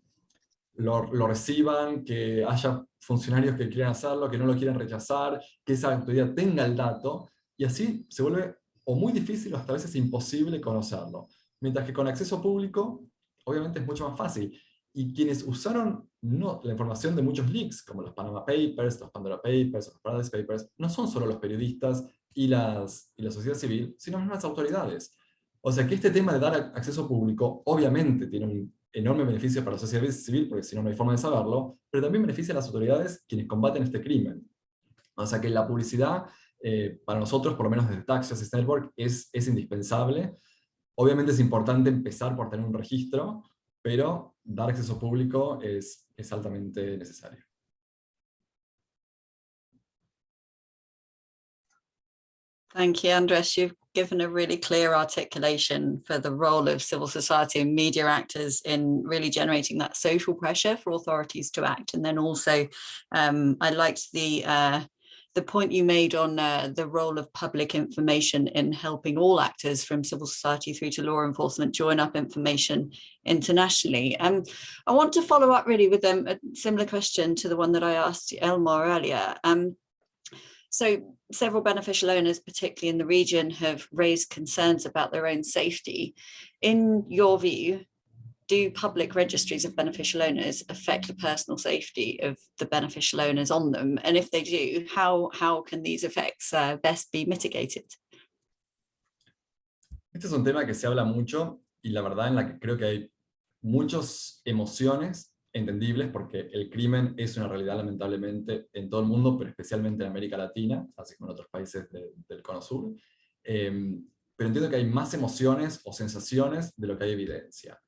lo reciban, que haya funcionarios que quieran hacerlo, que no lo quieran rechazar, que esa autoridad tenga el dato, y así se vuelve o muy difícil o hasta a veces imposible conocerlo. Mientras que con acceso público, obviamente es mucho más fácil. Y quienes usaron la información de muchos leaks, como los Panama Papers, los Pandora Papers, los Paradise Papers, no son solo los periodistas y la sociedad civil, sino mismas autoridades. O sea que este tema de dar acceso público obviamente tiene un enorme beneficio para la sociedad civil, porque si no, no hay forma de saberlo, pero también beneficia a las autoridades quienes combaten este crimen. O sea que la publicidad, para nosotros, por lo menos desde Tax Justice Network, es indispensable. Obviamente es importante empezar por tener un registro, pero dar acceso público es altamente necesario. Thank you, Andres. You've given a really clear articulation for the role of civil society and media actors in really generating that social pressure for authorities to act. And then also, I liked the point you made on the role of public information in helping all actors from civil society through to law enforcement join up information internationally. I want to follow up really with a similar question to the one that I asked Elmar earlier. So several beneficial owners, particularly in the region, have raised concerns about their own safety. In your view, do public registries of beneficial owners affect the personal safety of the beneficial owners on them? And if they do, how can these effects best be mitigated? Este es un tema que se habla mucho y la verdad en la que creo que hay muchas emociones entendibles porque el crimen es una realidad lamentablemente en todo el mundo, pero especialmente en América Latina, así como en otros países del Cono Sur. Pero entiendo que hay más emociones o sensaciones de lo que hay evidencia.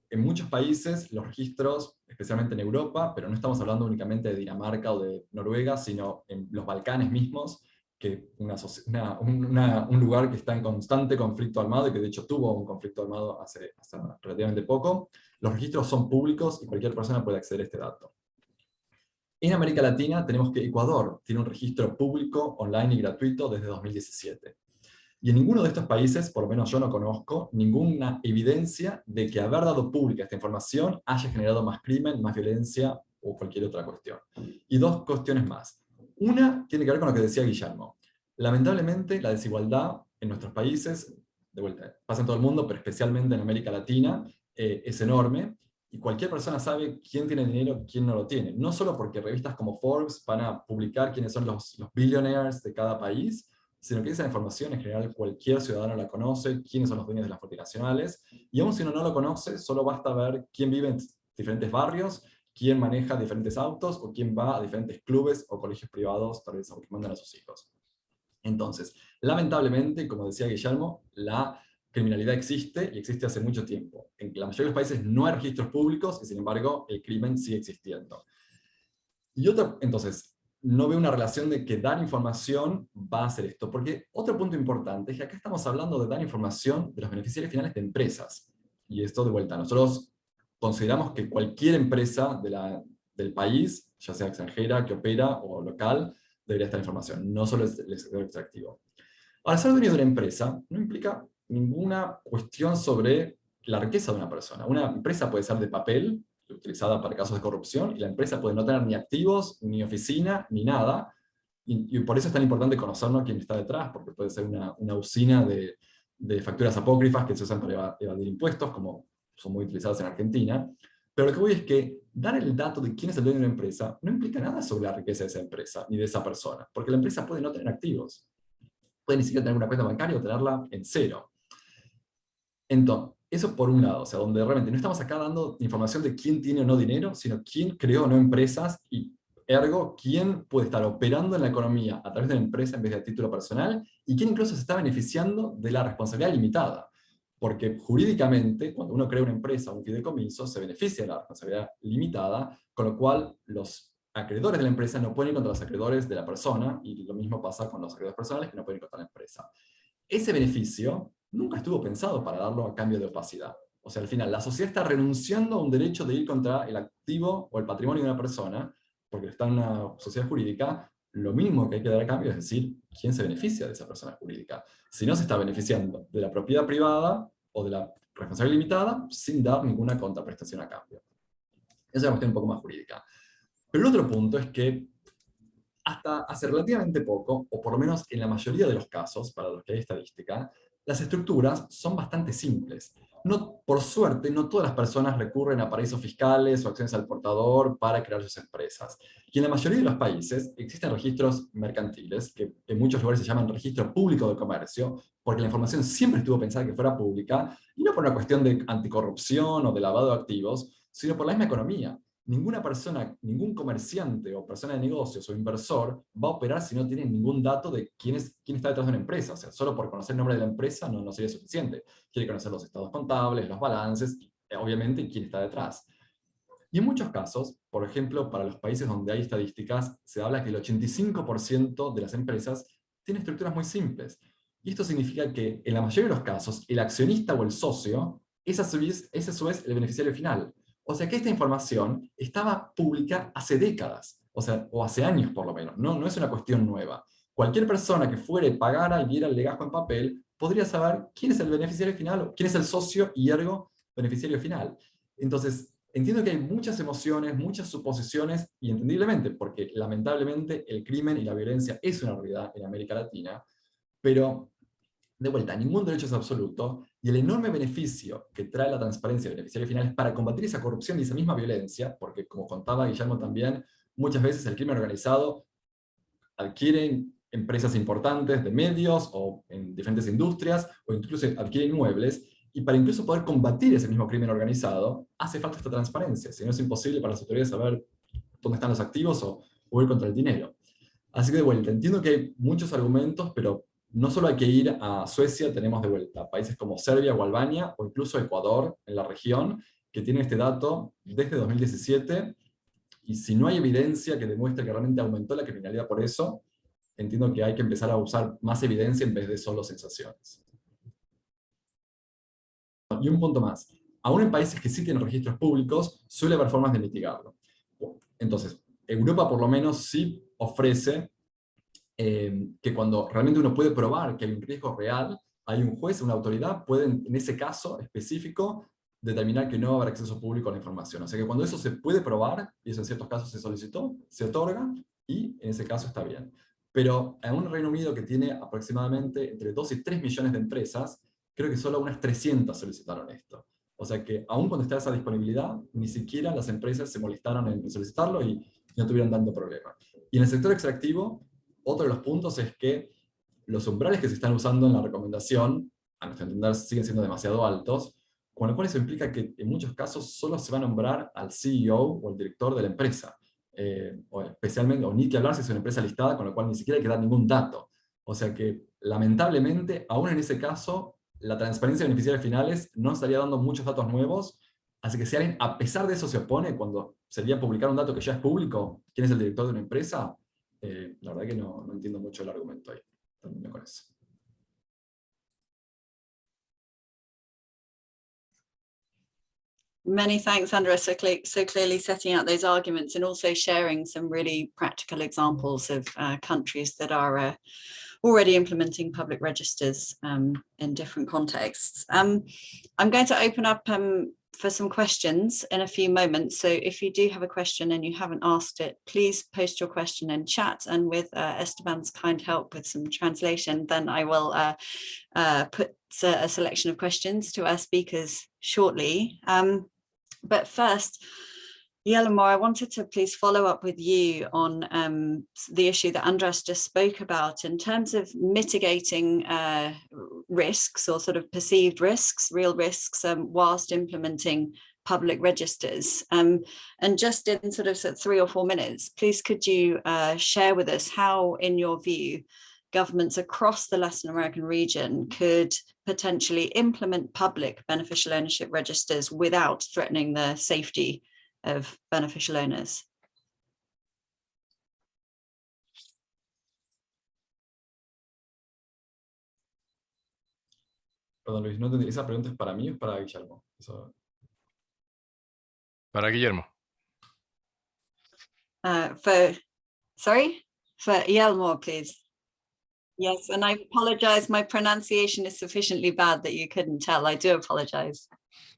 En muchos países los registros, especialmente en Europa, pero no estamos hablando únicamente de Dinamarca o de Noruega, sino en los Balcanes mismos, que un lugar que está en constante conflicto armado y que de hecho tuvo un conflicto armado hace relativamente poco. Los registros son públicos y cualquier persona puede acceder a este dato. En América Latina tenemos que Ecuador tiene un registro público, online y gratuito desde 2017. Y en ninguno de estos países, por lo menos yo no conozco, ninguna evidencia de que haber dado pública esta información haya generado más crimen, más violencia o cualquier otra cuestión. Y dos cuestiones más. Una tiene que ver con lo que decía Guillermo. Lamentablemente la desigualdad en nuestros países, de vuelta, pasa en todo el mundo, pero especialmente en América Latina, es enorme, y cualquier persona sabe quién tiene dinero, quién no lo tiene. No solo porque revistas como Forbes van a publicar quiénes son los billionaires de cada país, sino que esa información en general cualquier ciudadano la conoce, quiénes son los dueños de las multinacionales, y aun si uno no lo conoce, solo basta ver quién vive en diferentes barrios, quién maneja diferentes autos, o quién va a diferentes clubes o colegios privados, tal vez a que mandan a sus hijos. Entonces, lamentablemente, como decía Guillermo, la criminalidad existe y existe hace mucho tiempo. En la mayoría de los países no hay registros públicos y sin embargo el crimen sigue existiendo. Y entonces, no veo una relación de que dar información va a hacer esto, porque otro punto importante es que acá estamos hablando de dar información de los beneficiarios finales de empresas. Y esto de vuelta, nosotros consideramos que cualquier empresa del país, ya sea extranjera, que opera o local, debería estar información, no solo el sector extractivo. Ahora, ser dueño de una empresa no implica ninguna cuestión sobre la riqueza de una persona. Una empresa puede ser de papel, utilizada para casos de corrupción, y la empresa puede no tener ni activos, ni oficina, ni nada, y por eso es tan importante conocernos quién está detrás, porque puede ser una usina de facturas apócrifas que se usan para evadir impuestos, como son muy utilizadas en Argentina. Pero lo que voy es que dar el dato de quién es el dueño de una empresa no implica nada sobre la riqueza de esa empresa, ni de esa persona, porque la empresa puede no tener activos, puede ni siquiera tener una cuenta bancaria o tenerla en cero. Entonces, eso por un lado, o sea, donde realmente no estamos acá dando información de quién tiene o no dinero, sino quién creó o no empresas, y ergo, quién puede estar operando en la economía a través de una empresa en vez de a título personal, y quién incluso se está beneficiando de la responsabilidad limitada. Porque jurídicamente, cuando uno crea una empresa o un fideicomiso, se beneficia de la responsabilidad limitada, con lo cual los acreedores de la empresa no pueden ir contra los acreedores de la persona, y lo mismo pasa con los acreedores personales que no pueden ir contra la empresa. Ese beneficio nunca estuvo pensado para darlo a cambio de opacidad. O sea, al final, la sociedad está renunciando a un derecho de ir contra el activo o el patrimonio de una persona, porque está en una sociedad jurídica, lo mínimo que hay que dar a cambio es decir quién se beneficia de esa persona jurídica. Si no, se está beneficiando de la propiedad privada o de la responsabilidad limitada sin dar ninguna contraprestación a cambio. Esa es una cuestión un poco más jurídica. Pero el otro punto es que hasta hace relativamente poco, o por lo menos en la mayoría de los casos, para los que hay estadística, las estructuras son bastante simples. No, por suerte, no todas las personas recurren a paraísos fiscales o acciones al portador para crear sus empresas. Y en la mayoría de los países existen registros mercantiles, que en muchos lugares se llaman registro público de comercio, porque la información siempre estuvo pensada que fuera pública, y no por una cuestión de anticorrupción o de lavado de activos, sino por la misma economía. Ninguna persona, ningún comerciante o persona de negocios o inversor va a operar si no tiene ningún dato de quién está detrás de una empresa. O sea, solo por conocer el nombre de la empresa no sería suficiente. Quiere conocer los estados contables, los balances, y obviamente quién está detrás. Y en muchos casos, por ejemplo, para los países donde hay estadísticas, se habla que el 85% de las empresas tiene estructuras muy simples. Y esto significa que en la mayoría de los casos, el accionista o el socio es a su vez el beneficiario final. O sea que esta información estaba pública hace décadas, o hace años por lo menos, no es una cuestión nueva. Cualquier persona que fuere, pagara y viera el legajo en papel, podría saber quién es el beneficiario final, o quién es el socio y ergo beneficiario final. Entonces, entiendo que hay muchas emociones, muchas suposiciones, y entendiblemente, porque lamentablemente el crimen y la violencia es una realidad en América Latina, pero de vuelta, ningún derecho es absoluto, y el enorme beneficio que trae la transparencia del beneficiario final es para combatir esa corrupción y esa misma violencia, porque como contaba Guillermo también, muchas veces el crimen organizado adquiere empresas importantes de medios o en diferentes industrias, o incluso adquiere inmuebles, y para incluso poder combatir ese mismo crimen organizado, hace falta esta transparencia, si no es imposible para las autoridades saber dónde están los activos o ir contra el dinero. Así que de vuelta, entiendo que hay muchos argumentos, pero no solo hay que ir a Suecia, tenemos de vuelta países como Serbia o Albania, o incluso Ecuador en la región, que tienen este dato desde 2017, y si no hay evidencia que demuestre que realmente aumentó la criminalidad por eso, entiendo que hay que empezar a usar más evidencia en vez de solo sensaciones. Y un punto más, aún en países que sí tienen registros públicos, suele haber formas de mitigarlo. Entonces, Europa por lo menos sí ofrece que cuando realmente uno puede probar que hay un riesgo real, hay un juez, una autoridad, pueden en ese caso específico determinar que no va a haber acceso público a la información. O sea que cuando eso se puede probar, y eso en ciertos casos se solicitó, se otorga, y en ese caso está bien. Pero en un Reino Unido que tiene aproximadamente entre 2 y 3 millones de empresas, creo que solo unas 300 solicitaron esto. O sea que aún cuando está esa disponibilidad, ni siquiera las empresas se molestaron en solicitarlo y no tuvieron tanto problema. Y en el sector extractivo, otro de los puntos es que los umbrales que se están usando en la recomendación, a nuestro entender, siguen siendo demasiado altos, con lo cual eso implica que en muchos casos solo se va a nombrar al CEO o al director de la empresa. O especialmente, o ni que hablar si es una empresa listada, con lo cual ni siquiera hay que dar ningún dato. O sea que, lamentablemente, aún en ese caso, la transparencia de beneficiarios finales no estaría dando muchos datos nuevos, así que si alguien, a pesar de eso, se opone cuando sería publicar un dato que ya es público, quién es el director de una empresa, la verdad que no entiendo mucho el argumento ahí. Termino con eso. Many thanks, Andrea, so clearly setting out those arguments and also sharing some really practical examples of countries that are already implementing public registers in different contexts. I'm going to open up for some questions in a few moments. So if you do have a question and you haven't asked it, please post your question in chat, and with Esteban's kind help with some translation, then I will put a selection of questions to our speakers shortly. But first, Yelmar, I wanted to please follow up with you on the issue that Andras just spoke about in terms of mitigating risks or sort of perceived risks, real risks, whilst implementing public registers. And just in sort of 3 or 4 minutes, please could you share with us how, in your view, governments across the Latin American region could potentially implement public beneficial ownership registers without threatening the safety of beneficial owners? Perdón, Luis, no entendí. ¿Esa pregunta es para mí o es para Guillermo? Eso... Para Guillermo. Sorry? for Yelmore, please. Yes, and I apologize. My pronunciation is sufficiently bad that you couldn't tell. I do apologize.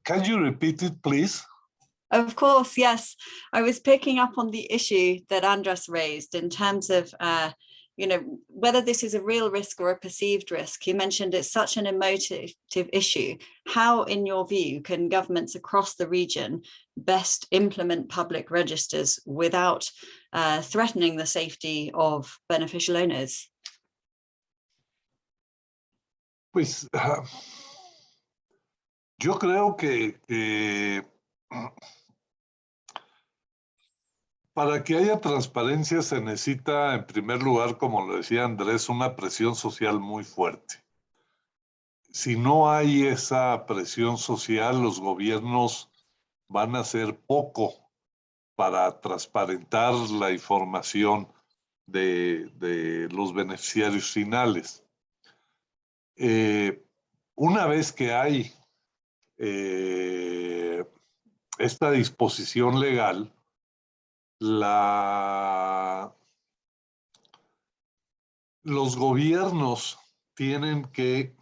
Can you repeat it, please? Of course, yes. I was picking up on the issue that Andras raised in terms of, whether this is a real risk or a perceived risk. You mentioned it's such an emotive issue. How, in your view, can governments across the region best implement public registers without threatening the safety of beneficial owners? Pues yo creo que para que haya transparencia se necesita, en primer lugar, como lo decía Andrés, una presión social muy fuerte. Si no hay esa presión social, los gobiernos van a hacer poco para transparentar la información de los beneficiarios finales. Una vez que hay esta disposición legal, los gobiernos tienen que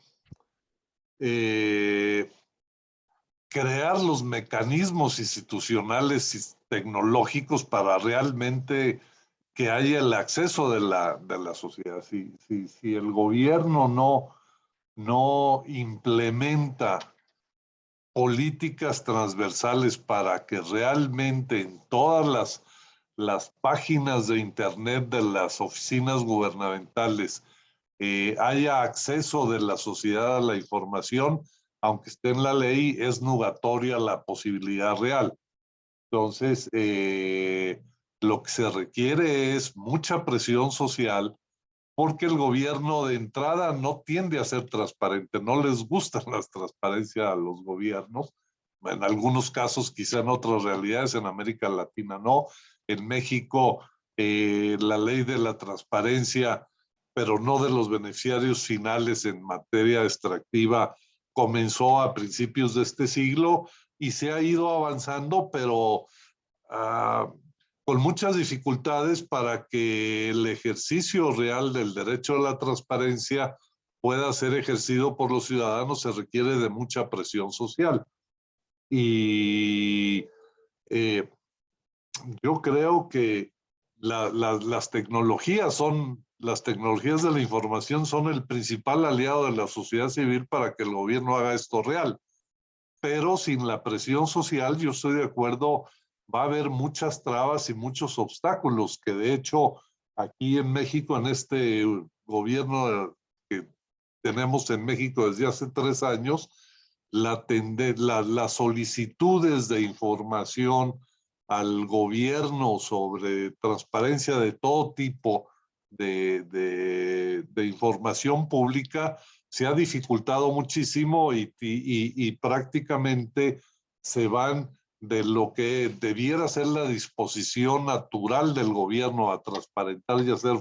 crear los mecanismos institucionales y tecnológicos para realmente que haya el acceso de la sociedad. Si el gobierno no implementa políticas transversales para que realmente en todas las páginas de internet de las oficinas gubernamentales haya acceso de la sociedad a la información, aunque esté en la ley, es nugatoria la posibilidad real. Entonces, lo que se requiere es mucha presión social, porque el gobierno de entrada no tiende a ser transparente, no les gustan las transparencias a los gobiernos. En algunos casos, quizá en otras realidades, en América Latina no. En México, la ley de la transparencia, pero no de los beneficiarios finales en materia extractiva, comenzó a principios de este siglo y se ha ido avanzando, pero con muchas dificultades para que el ejercicio real del derecho a la transparencia pueda ser ejercido por los ciudadanos. Se requiere de mucha presión social. Y yo creo que las tecnologías de la información son el principal aliado de la sociedad civil para que el gobierno haga esto real. Pero sin la presión social, yo estoy de acuerdo, va a haber muchas trabas y muchos obstáculos, que de hecho aquí en México, en este gobierno que tenemos en México desde hace 3 años, las solicitudes de información al gobierno sobre transparencia de todo tipo de información pública se ha dificultado muchísimo y prácticamente se van de lo que debiera ser la disposición natural del gobierno a transparentar y hacer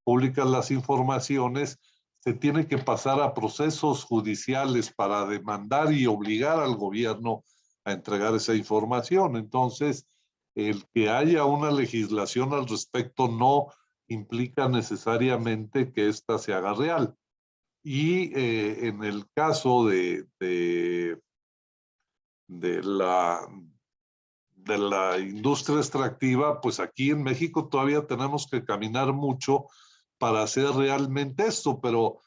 públicas las informaciones. Se tiene que pasar a procesos judiciales para demandar y obligar al gobierno a entregar esa información. Entonces, el que haya una legislación al respecto no implica necesariamente que ésta se haga real. Y en el caso de la industria extractiva, pues aquí en México todavía tenemos que caminar mucho para hacer realmente esto, pero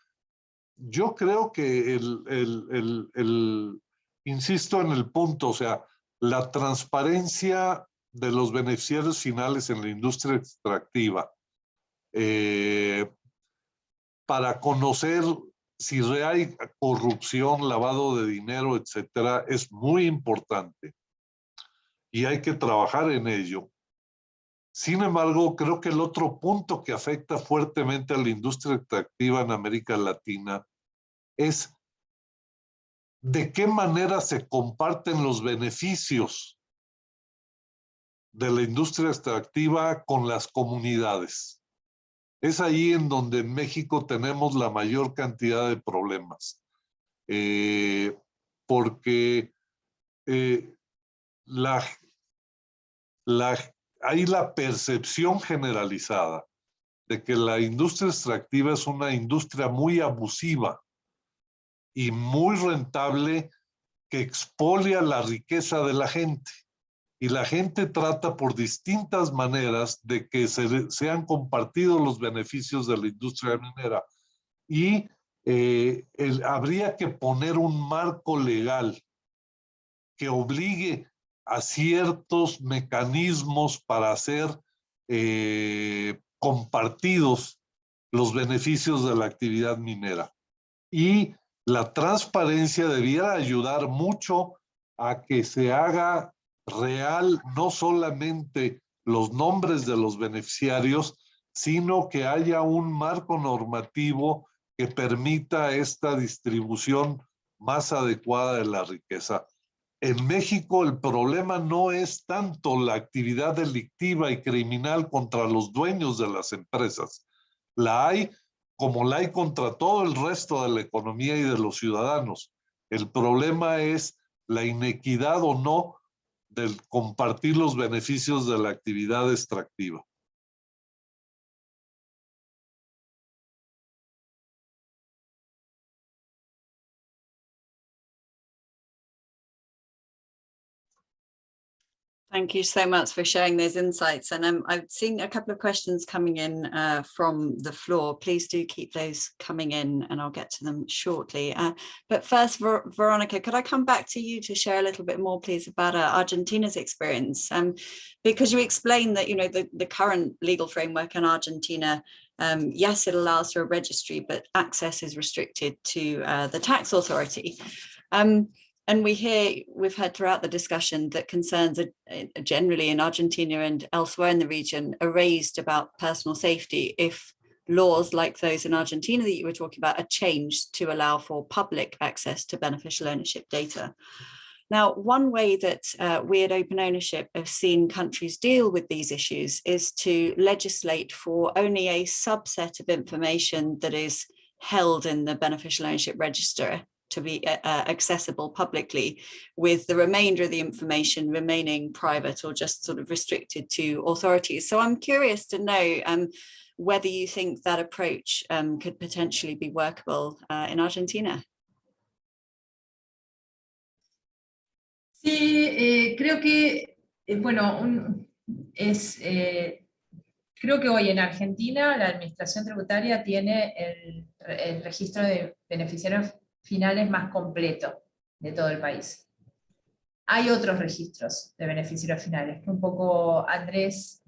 yo creo que insisto en el punto, o sea, la transparencia de los beneficiarios finales en la industria extractiva, para conocer si hay corrupción, lavado de dinero, etcétera, es muy importante y hay que trabajar en ello. Sin embargo, creo que el otro punto que afecta fuertemente a la industria extractiva en América Latina es de qué manera se comparten los beneficios de la industria extractiva con las comunidades. Es ahí en donde en México tenemos la mayor cantidad de problemas, porque hay la percepción generalizada de que la industria extractiva es una industria muy abusiva y muy rentable que expolia la riqueza de la gente. Y la gente trata por distintas maneras de que sean compartidos los beneficios de la industria minera. Y habría que poner un marco legal que obligue a ciertos mecanismos para hacer compartidos los beneficios de la actividad minera. Y la transparencia debiera ayudar mucho a que se haga real no solamente los nombres de los beneficiarios, sino que haya un marco normativo que permita esta distribución más adecuada de la riqueza. En México el problema no es tanto la actividad delictiva y criminal contra los dueños de las empresas. La hay como la hay contra todo el resto de la economía y de los ciudadanos. El problema es la inequidad o no del compartir los beneficios de la actividad extractiva. Thank you so much for sharing those insights. And I've seen a couple of questions coming in from the floor. Please do keep those coming in and I'll get to them shortly. But first, Veronica, could I come back to you to share a little bit more, please, about Argentina's experience? Because you explained that, you know, the current legal framework in Argentina, yes, it allows for a registry, but access is restricted to the tax authority. And we've heard throughout the discussion that concerns are generally in Argentina and elsewhere in the region are raised about personal safety if laws like those in Argentina that you were talking about are changed to allow for public access to beneficial ownership data. Now, one way that we at Open Ownership have seen countries deal with these issues is to legislate for only a subset of information that is held in the beneficial ownership register to be accessible publicly, with the remainder of the information remaining private or just sort of restricted to authorities. So I'm curious to know whether you think that approach could potentially be workable in Argentina. Sí, creo que, bueno, creo que hoy en Argentina la administración tributaria tiene el registro de beneficiarios finales más completo de todo el país. Hay otros registros de beneficiarios finales, que un poco Andrés,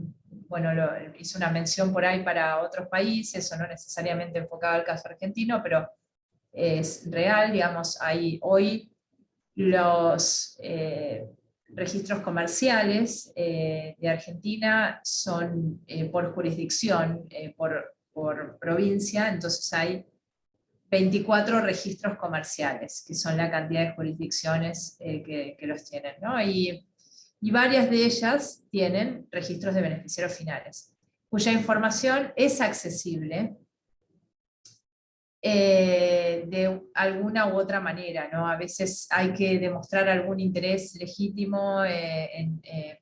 bueno, hizo una mención por ahí para otros países, o no necesariamente enfocado al caso argentino, pero es real, digamos, hay hoy los registros comerciales de Argentina son por jurisdicción, por provincia, entonces hay 24 registros comerciales, que son la cantidad de jurisdicciones que los tienen, ¿no? Y varias de ellas tienen registros de beneficiarios finales, cuya información es accesible de alguna u otra manera, ¿no? A veces hay que demostrar algún interés legítimo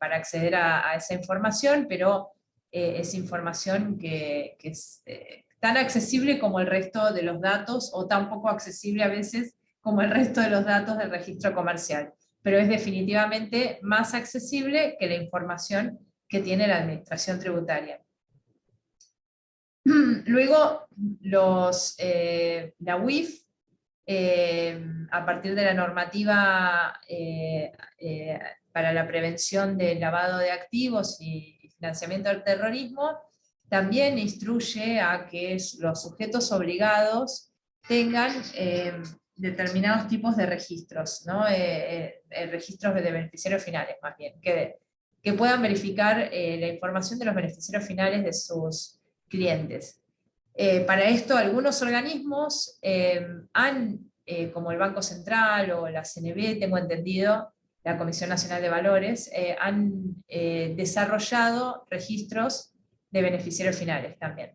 para acceder a esa información, pero es información que es tan accesible como el resto de los datos, o tan poco accesible a veces como el resto de los datos del registro comercial. Pero es definitivamente más accesible que la información que tiene la administración tributaria. Luego, la UIF, a partir de la normativa para la prevención del lavado de activos y financiamiento del terrorismo, también instruye a que los sujetos obligados tengan determinados tipos de registros, ¿no? Registros de beneficiarios finales, más bien, que puedan verificar la información de los beneficiarios finales de sus clientes. Para esto, algunos organismos como el Banco Central o la CNB, tengo entendido, la Comisión Nacional de Valores, han desarrollado registros de beneficiarios finales también.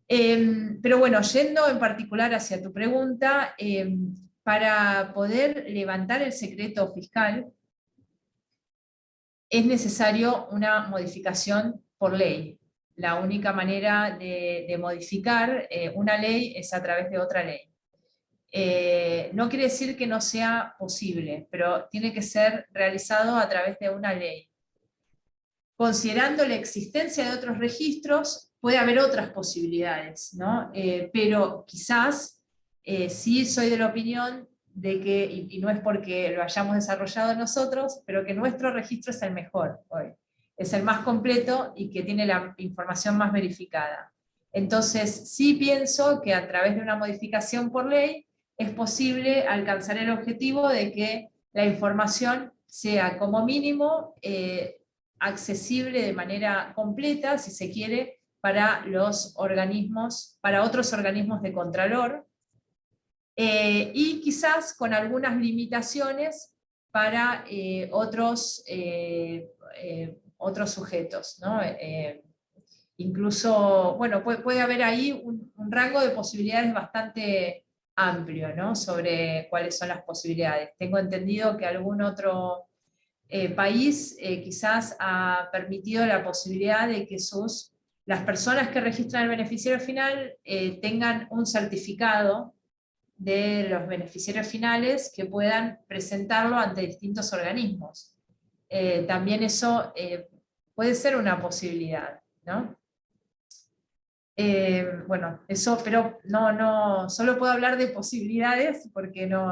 Pero bueno, yendo en particular hacia tu pregunta, para poder levantar el secreto fiscal es necesario una modificación por ley. la única manera de modificar una ley es a través de otra ley. No quiere decir que no sea posible, pero tiene que ser realizado a través de una ley. Considerando la existencia de otros registros, puede haber otras posibilidades, ¿no? Pero quizás sí soy de la opinión de que, y no es porque lo hayamos desarrollado nosotros, pero que nuestro registro es el mejor hoy. Es el más completo y que tiene la información más verificada. Entonces, sí pienso que a través de una modificación por ley es posible alcanzar el objetivo de que la información sea como mínimo accesible de manera completa, si se quiere, para los organismos, para otros organismos de contralor, y quizás con algunas limitaciones para otros sujetos, ¿no? Incluso, bueno, puede haber ahí un rango de posibilidades bastante amplio, ¿no? Sobre cuáles son las posibilidades. Tengo entendido que algún otro país quizás ha permitido la posibilidad de que las personas que registran el beneficiario final tengan un certificado de los beneficiarios finales que puedan presentarlo ante distintos organismos. También eso puede ser una posibilidad, ¿no? Bueno, eso, pero no, solo puedo hablar de posibilidades porque no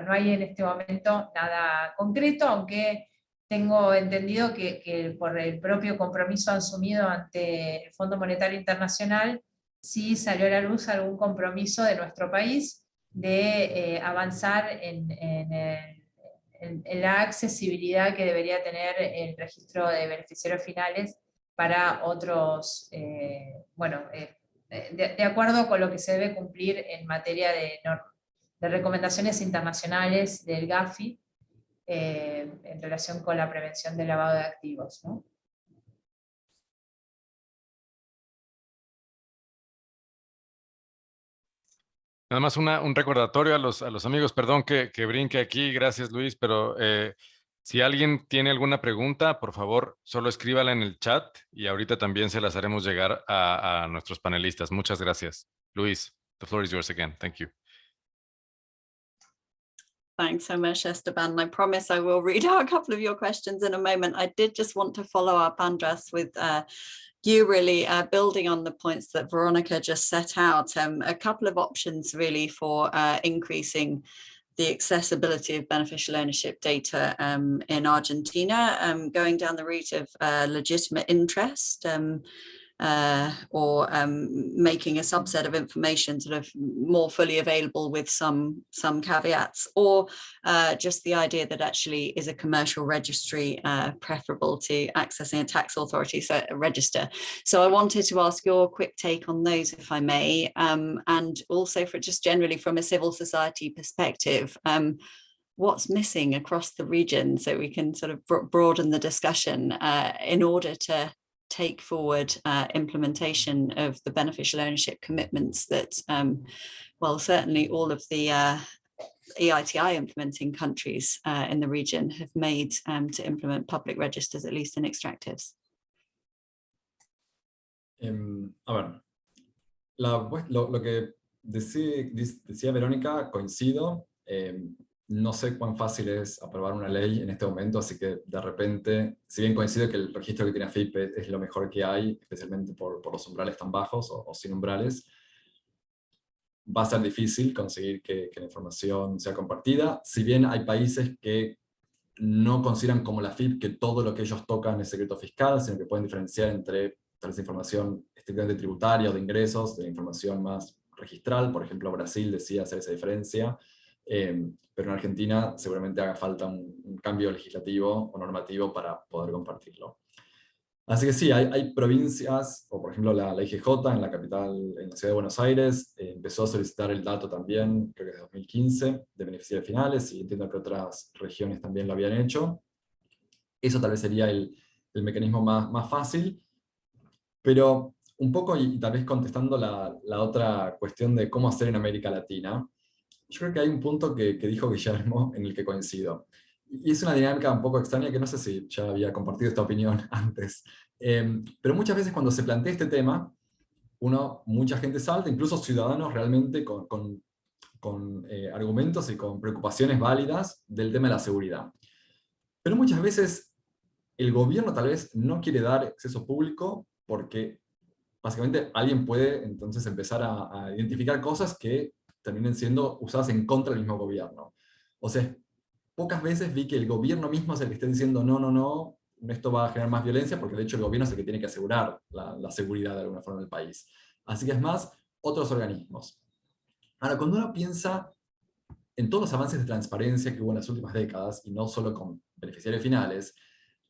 hay en este momento nada concreto, aunque tengo entendido que por el propio compromiso asumido ante el Fondo Monetario Internacional, sí salió a la luz algún compromiso de nuestro país de avanzar en la accesibilidad que debería tener el registro de beneficiarios finales para otros, de acuerdo con lo que se debe cumplir en materia de recomendaciones internacionales del Gafi en relación con la prevención del lavado de activos, ¿no? Nada más un recordatorio a los amigos, perdón que brinque aquí, gracias Luis, pero si alguien tiene alguna pregunta, por favor, solo escríbala en el chat y ahorita también se las haremos llegar a nuestros panelistas. Muchas gracias. Luis, the floor is yours again. Thank you. Thanks so much, Esteban. I promise I will read out a couple of your questions in a moment. I did just want to follow up, Andras, with you really building on the points that Veronica just set out, a couple of options really for increasing the accessibility of beneficial ownership data in Argentina, going down the route of legitimate interest, or making a subset of information sort of more fully available with some caveats, or just the idea that actually is a commercial registry preferable to accessing a tax authority, so a register. So I wanted to ask your quick take on those, if I may, and also for just generally from a civil society perspective, what's missing across the region so we can sort of broaden the discussion in order to take forward implementation of the beneficial ownership commitments that, well, certainly all of the EITI implementing countries in the region have made to implement public registers, at least in extractives. A ver, lo que decía Verónica, coincido. No sé cuán fácil es aprobar una ley en este momento, así que de repente, si bien coincido que el registro que tiene AFIP es lo mejor que hay, especialmente por los umbrales tan bajos o sin umbrales, va a ser difícil conseguir que la información sea compartida. Si bien hay países que no consideran como la AFIP que todo lo que ellos tocan es secreto fiscal, sino que pueden diferenciar entre tal vez información estrictamente tributaria o de ingresos, de la información más registral. Por ejemplo, Brasil decía hacer esa diferencia. Pero en Argentina seguramente haga falta un cambio legislativo o normativo para poder compartirlo. Así que sí, hay provincias, o por ejemplo la IGJ en la capital, en la ciudad de Buenos Aires, empezó a solicitar el dato también, creo que desde 2015, de beneficiarios finales, y entiendo que otras regiones también lo habían hecho. Eso tal vez sería el mecanismo más fácil, pero un poco, y tal vez contestando la otra cuestión de cómo hacer en América Latina, yo creo que hay un punto que dijo Guillermo en el que coincido. Y es una dinámica un poco extraña que no sé si ya había compartido esta opinión antes. Pero muchas veces cuando se plantea este tema, mucha gente salta, incluso ciudadanos realmente con argumentos y con preocupaciones válidas del tema de la seguridad. Pero muchas veces el gobierno tal vez no quiere dar acceso público porque básicamente alguien puede entonces empezar a identificar cosas que terminen siendo usadas en contra del mismo gobierno. O sea, pocas veces vi que el gobierno mismo es el que esté diciendo no, no, no, esto va a generar más violencia, porque de hecho el gobierno es el que tiene que asegurar la seguridad de alguna forma del país. Así que es más, otros organismos. Ahora, cuando uno piensa en todos los avances de transparencia que hubo en las últimas décadas, y no solo con beneficiarios finales,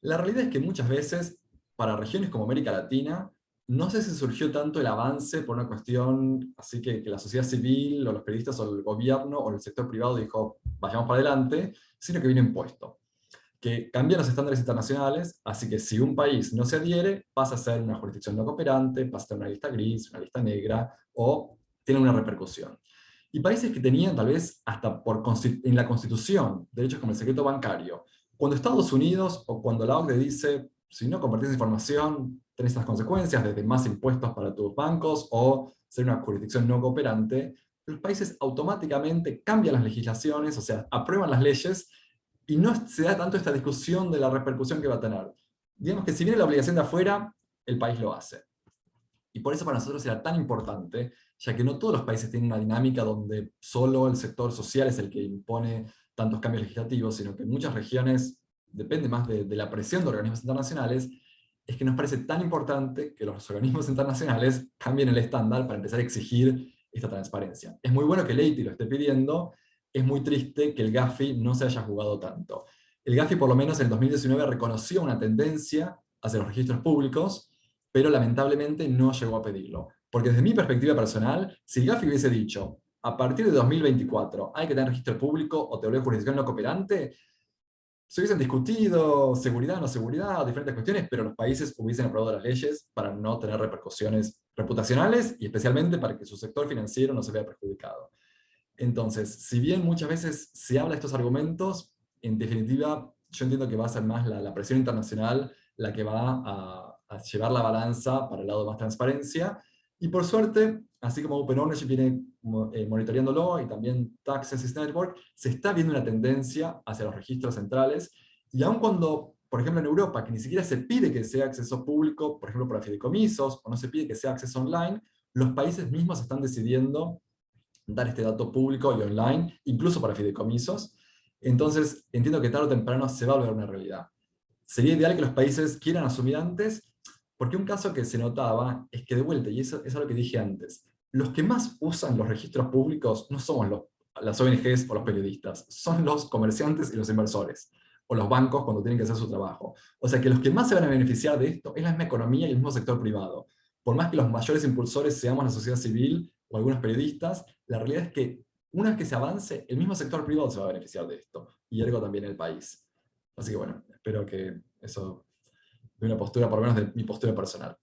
la realidad es que muchas veces, para regiones como América Latina, no sé si surgió tanto el avance por una cuestión así que la sociedad civil, o los periodistas, o el gobierno, o el sector privado dijo, vayamos para adelante, sino que vino impuesto. Que cambian los estándares internacionales, así que si un país no se adhiere, pasa a ser una jurisdicción no cooperante, pasa a ser una lista gris, una lista negra, o tiene una repercusión. Y países que tenían tal vez hasta en la Constitución derechos como el secreto bancario, cuando Estados Unidos o cuando la OCDE dice, si no compartís información, tenés estas consecuencias, desde más impuestos para tus bancos o ser una jurisdicción no cooperante, los países automáticamente cambian las legislaciones, o sea, aprueban las leyes, y no se da tanto esta discusión de la repercusión que va a tener. Digamos que si viene la obligación de afuera, el país lo hace. Y por eso para nosotros era tan importante, ya que no todos los países tienen una dinámica donde solo el sector social es el que impone tantos cambios legislativos, sino que en muchas regiones depende más de la presión de organismos internacionales. Es que nos parece tan importante que los organismos internacionales cambien el estándar para empezar a exigir esta transparencia. Es muy bueno que el EITI lo esté pidiendo, es muy triste que el Gafi no se haya jugado tanto. El Gafi por lo menos en el 2019 reconoció una tendencia hacia los registros públicos, pero lamentablemente no llegó a pedirlo. Porque desde mi perspectiva personal, si el Gafi hubiese dicho, a partir de 2024 hay que tener registro público o te vuelve jurisdicción no cooperante, se hubiesen discutido seguridad, no seguridad, diferentes cuestiones, pero los países hubiesen aprobado las leyes para no tener repercusiones reputacionales y especialmente para que su sector financiero no se vea perjudicado. Entonces, si bien muchas veces se habla de estos argumentos, en definitiva yo entiendo que va a ser más la presión internacional la que va a llevar la balanza para el lado de más transparencia. Y por suerte, así como Open Ownership viene monitoreándolo, y también Tax Census Network, se está viendo una tendencia hacia los registros centrales, y aun cuando, por ejemplo en Europa, que ni siquiera se pide que sea acceso público, por ejemplo para fideicomisos, o no se pide que sea acceso online, los países mismos están decidiendo dar este dato público y online, incluso para fideicomisos. Entonces, entiendo que tarde o temprano se va a volver una realidad. Sería ideal que los países quieran asumir antes, porque un caso que se notaba es que de vuelta, y eso es algo que dije antes, los que más usan los registros públicos no somos las ONGs o los periodistas, son los comerciantes y los inversores, o los bancos cuando tienen que hacer su trabajo. O sea que los que más se van a beneficiar de esto es la misma economía y el mismo sector privado. Por más que los mayores impulsores seamos la sociedad civil o algunos periodistas, la realidad es que una vez que se avance, el mismo sector privado se va a beneficiar de esto, y ergo también el país. Así que bueno, espero que eso de una postura, por lo menos de mi postura personal.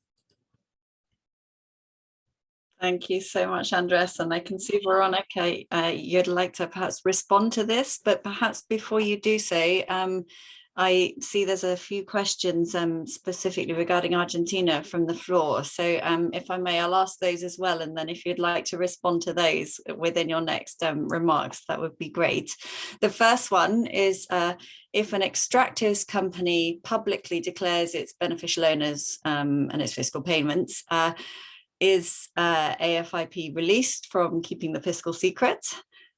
Thank you so much, Andres. And I can see, Veronica, you'd like to perhaps respond to this, but perhaps before you do so, I see there's a few questions specifically regarding Argentina from the floor. So if I may, I'll ask those as well. And then if you'd like to respond to those within your next remarks, that would be great. The first one is, if an extractives company publicly declares its beneficial owners and its fiscal payments, is AFIP released from keeping the fiscal secret?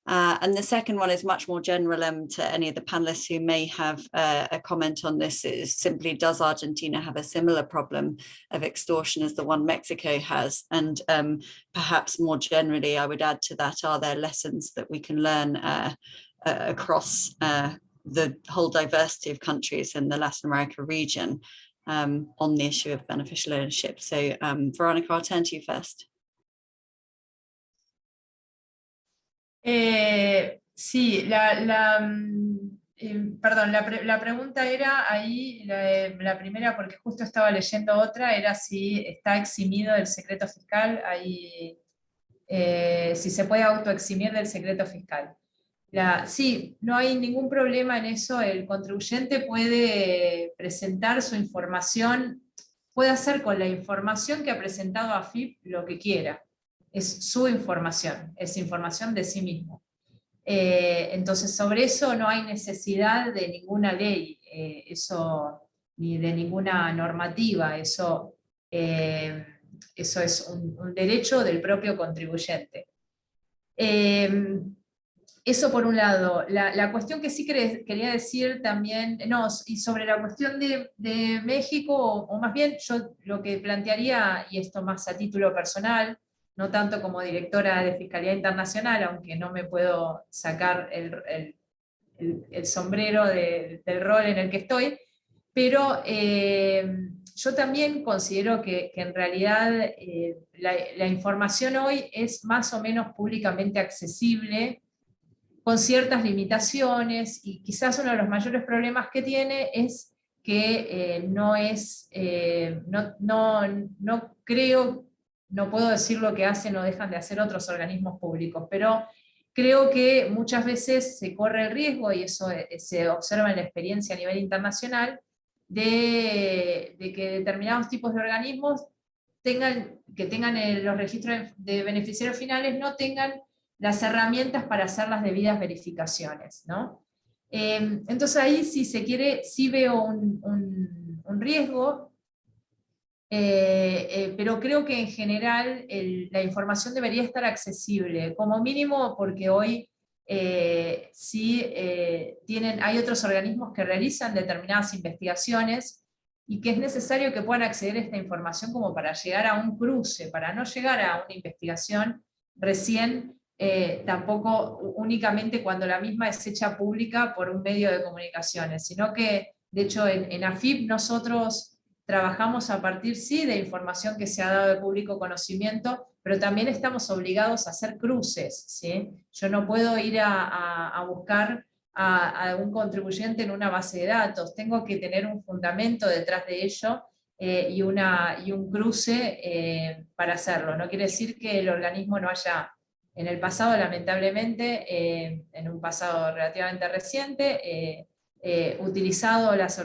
And the second one is much more general to any of the panelists who may have a comment on this. Is simply, does Argentina have a similar problem of extortion as the one Mexico has? And perhaps more generally, I would add to that, are there lessons that we can learn across the whole diversity of countries in the Latin America region on the issue of beneficial ownership? So Veronica, I'll turn to you first. Sí, perdón, la pregunta era ahí, la primera, porque justo estaba leyendo otra, era si está eximido del secreto fiscal, ahí, si se puede autoeximir del secreto fiscal. Sí, no hay ningún problema en eso. El contribuyente puede presentar su información, puede hacer con la información que ha presentado a AFIP lo que quiera. Es su información, es información de sí mismo. Entonces, sobre eso no hay necesidad de ninguna ley, ni de ninguna normativa. Eso es un derecho del propio contribuyente. Eso por un lado. La cuestión que sí quería decir también, y sobre la cuestión de México, o más bien yo lo que plantearía, y esto más a título personal, no tanto como directora de Fiscalía Internacional, aunque no me puedo sacar el sombrero del rol en el que estoy, pero yo también considero que en realidad la información hoy es más o menos públicamente accesible, con ciertas limitaciones, y quizás uno de los mayores problemas que tiene es que no creo, no puedo decir lo que hacen o dejan de hacer otros organismos públicos, pero creo que muchas veces se corre el riesgo, y eso se observa en la experiencia a nivel internacional, de que determinados tipos de organismos que tengan los registros de beneficiarios finales no tengan las herramientas para hacer las debidas verificaciones, ¿no? Entonces ahí, si se quiere, sí veo un riesgo, pero creo que en general la información debería estar accesible, como mínimo porque hoy hay otros organismos que realizan determinadas investigaciones, y que es necesario que puedan acceder a esta información como para llegar a un cruce, para no llegar a una investigación recién, tampoco únicamente cuando la misma es hecha pública por un medio de comunicaciones, sino que, de hecho, en AFIP nosotros trabajamos a partir, sí, de información que se ha dado de público conocimiento, pero también estamos obligados a hacer cruces, ¿sí? Yo no puedo ir a buscar a un contribuyente en una base de datos, tengo que tener un fundamento detrás de ello, y un cruce para hacerlo. No quiere decir que el organismo no haya, en el pasado, lamentablemente, en un pasado relativamente reciente, utilizado las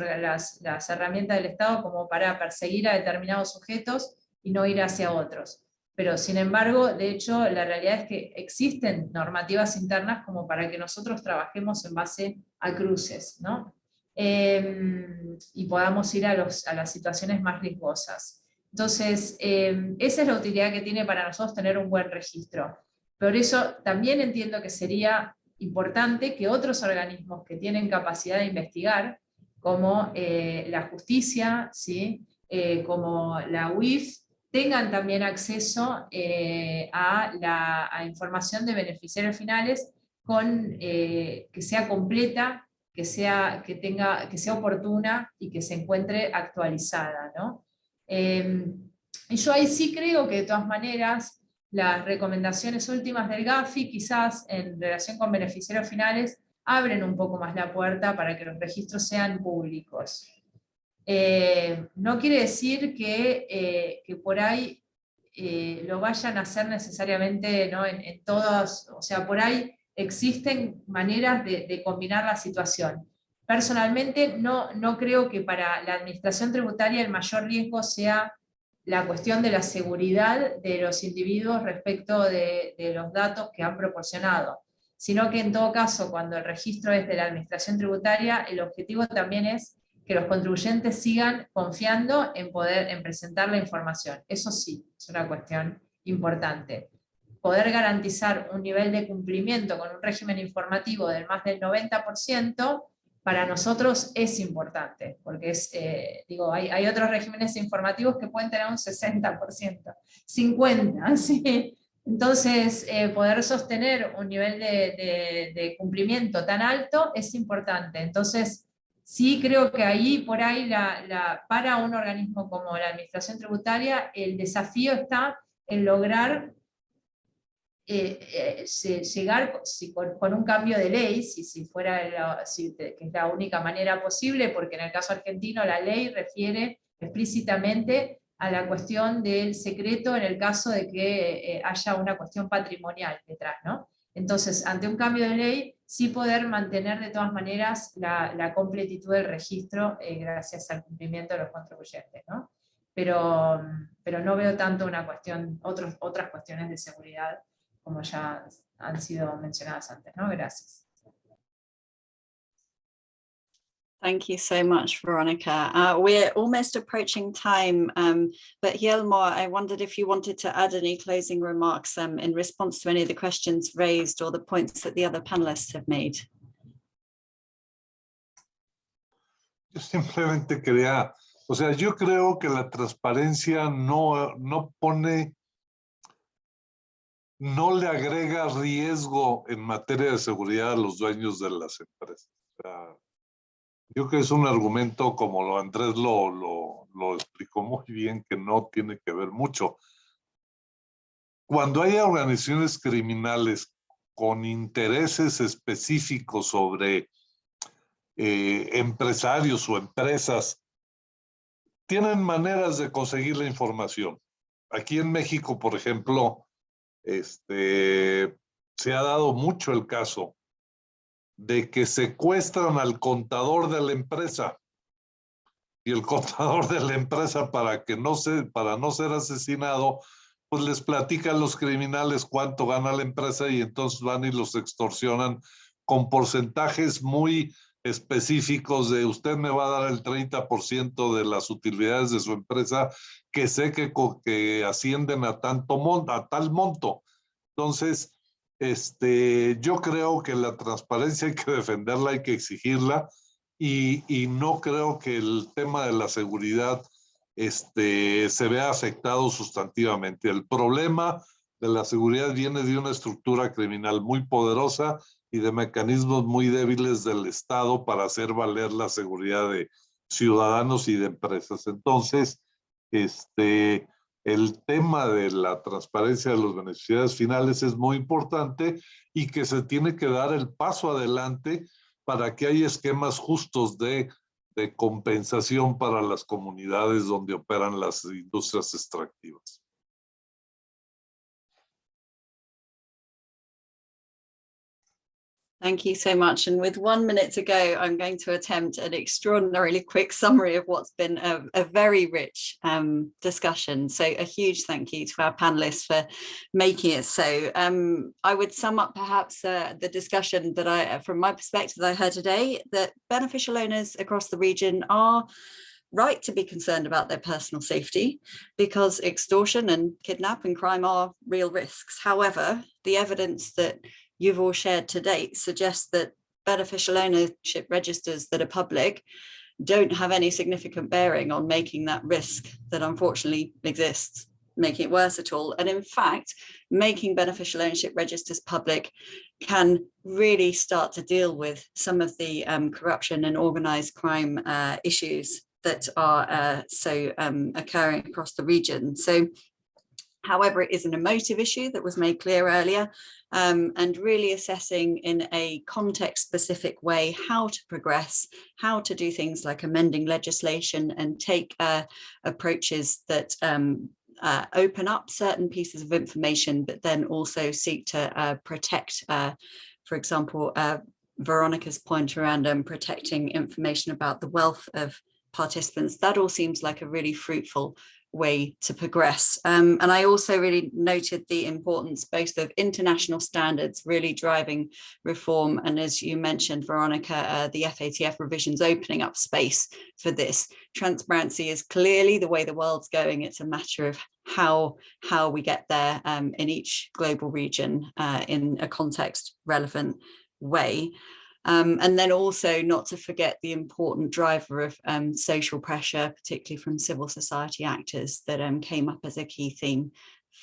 herramientas del Estado como para perseguir a determinados sujetos y no ir hacia otros. Pero sin embargo, de hecho, la realidad es que existen normativas internas como para que nosotros trabajemos en base a cruces, ¿no? Y podamos ir a las situaciones más riesgosas. Entonces, esa es la utilidad que tiene para nosotros tener un buen registro. Por eso también entiendo que sería importante que otros organismos que tienen capacidad de investigar, como la justicia, ¿sí? Como la UIF, tengan también acceso a información de beneficiarios finales que sea completa, que sea oportuna y que se encuentre actualizada, ¿no? Y yo ahí sí creo que de todas maneras las recomendaciones últimas del GAFI, quizás en relación con beneficiarios finales, abren un poco más la puerta para que los registros sean públicos. No quiere decir que por ahí lo vayan a hacer necesariamente, ¿no? en todos, o sea, por ahí existen maneras de combinar la situación. Personalmente no creo que para la administración tributaria el mayor riesgo sea la cuestión de la seguridad de los individuos respecto de los datos que han proporcionado, sino que en todo caso, cuando el registro es de la administración tributaria, el objetivo también es que los contribuyentes sigan confiando en presentar la información. Eso sí, es una cuestión importante. Poder garantizar un nivel de cumplimiento con un régimen informativo del más del 90%, para nosotros es importante, porque hay otros regímenes informativos que pueden tener un 60%, 50%, ¿sí? Entonces, poder sostener un nivel de cumplimiento tan alto es importante. Entonces, sí creo que por ahí, para un organismo como la Administración Tributaria, el desafío está en lograr llegar con un cambio de ley, que es la única manera posible, porque en el caso argentino la ley refiere explícitamente a la cuestión del secreto en el caso de que haya una cuestión patrimonial detrás, ¿no? Entonces, ante un cambio de ley, sí poder mantener de todas maneras la completitud del registro gracias al cumplimiento de los contribuyentes, ¿no? Pero no veo tanto una cuestión, otras cuestiones de seguridad como ya han sido mencionadas antes, ¿no? Gracias. Thank you so much, Veronica. We're almost approaching time, but Guillermo, I wondered if you wanted to add any closing remarks in response to any of the questions raised or the points that the other panelists have made. Yo simplemente quería, o sea, yo creo que la transparencia no pone, no le agrega riesgo en materia de seguridad a los dueños de las empresas. O sea, yo creo que es un argumento, como Andrés lo explicó muy bien, que no tiene que ver mucho. Cuando hay organizaciones criminales con intereses específicos sobre empresarios o empresas, tienen maneras de conseguir la información. Aquí en México, por ejemplo, se ha dado mucho el caso de que secuestran al contador de la empresa, y el contador de la empresa, para no ser asesinado, pues les platican a los criminales cuánto gana la empresa, y entonces van y los extorsionan con porcentajes muy específicos de: usted me va a dar el 30% de las utilidades de su empresa, que sé que ascienden a tal monto. Entonces, yo creo que la transparencia hay que defenderla, hay que exigirla, y no creo que el tema de la seguridad se vea afectado sustantivamente. El problema de la seguridad viene de una estructura criminal muy poderosa y de mecanismos muy débiles del Estado para hacer valer la seguridad de ciudadanos y de empresas. Entonces, el tema de la transparencia de los beneficiarios finales es muy importante, y que se tiene que dar el paso adelante para que haya esquemas justos de compensación para las comunidades donde operan las industrias extractivas. Thank you so much. And with 1 minute to go, I'm going to attempt an extraordinarily quick summary of what's been a very rich discussion. So a huge thank you to our panelists for making it so. I would sum up perhaps the discussion that from my perspective, that I heard today, that beneficial owners across the region are right to be concerned about their personal safety, because extortion and kidnap and crime are real risks. However, the evidence that you've all shared to date suggests that beneficial ownership registers that are public don't have any significant bearing on making that risk that unfortunately exists, making it worse at all. And in fact, making beneficial ownership registers public can really start to deal with some of the corruption and organized crime issues that are occurring across the region. So, however, it is an emotive issue that was made clear earlier, and really assessing in a context-specific way how to progress, how to do things like amending legislation and take approaches that open up certain pieces of information, but then also seek to protect, for example, Veronica's point around protecting information about the wealth of participants. That all seems like a really fruitful way to progress. And I also really noted the importance both of international standards really driving reform, and as you mentioned, Veronica, the FATF revisions opening up space for this. Transparency is clearly the way the world's going. It's a matter of how we get there in each global region in a context relevant way. And then also not to forget the important driver of social pressure, particularly from civil society actors, that came up as a key theme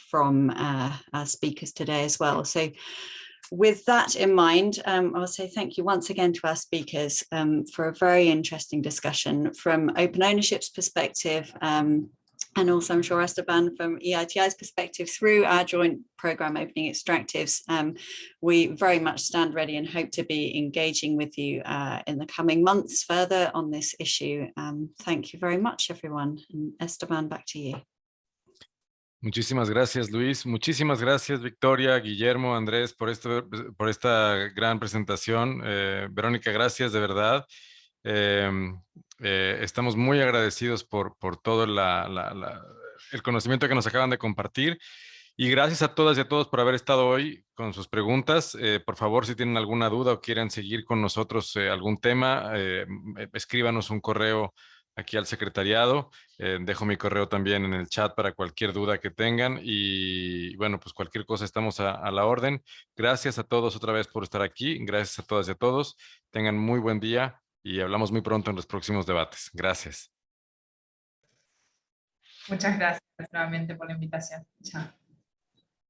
from our speakers today as well. So with that in mind, I'll say thank you once again to our speakers for a very interesting discussion from open ownership's perspective, and also I'm sure Esteban from EITI's perspective through our joint programme Opening Extractives. We very much stand ready and hope to be engaging with you in the coming months further on this issue. Thank you very much, everyone. And Esteban, back to you. Muchísimas gracias, Luis. Muchísimas gracias, Victoria, Guillermo, Andrés, por esta gran presentación. Verónica, gracias de verdad. Estamos muy agradecidos por todo el conocimiento que nos acaban de compartir. Y gracias a todas y a todos por haber estado hoy con sus preguntas. Por favor, si tienen alguna duda o quieren seguir con nosotros algún tema, escríbanos un correo aquí al secretariado. Dejo mi correo también en el chat para cualquier duda que tengan. Y bueno, pues cualquier cosa estamos a la orden. Gracias a todos otra vez por estar aquí. Gracias a todas y a todos. Tengan muy buen día y hablamos muy pronto en los próximos debates. Gracias. Muchas gracias nuevamente por la invitación. Chao.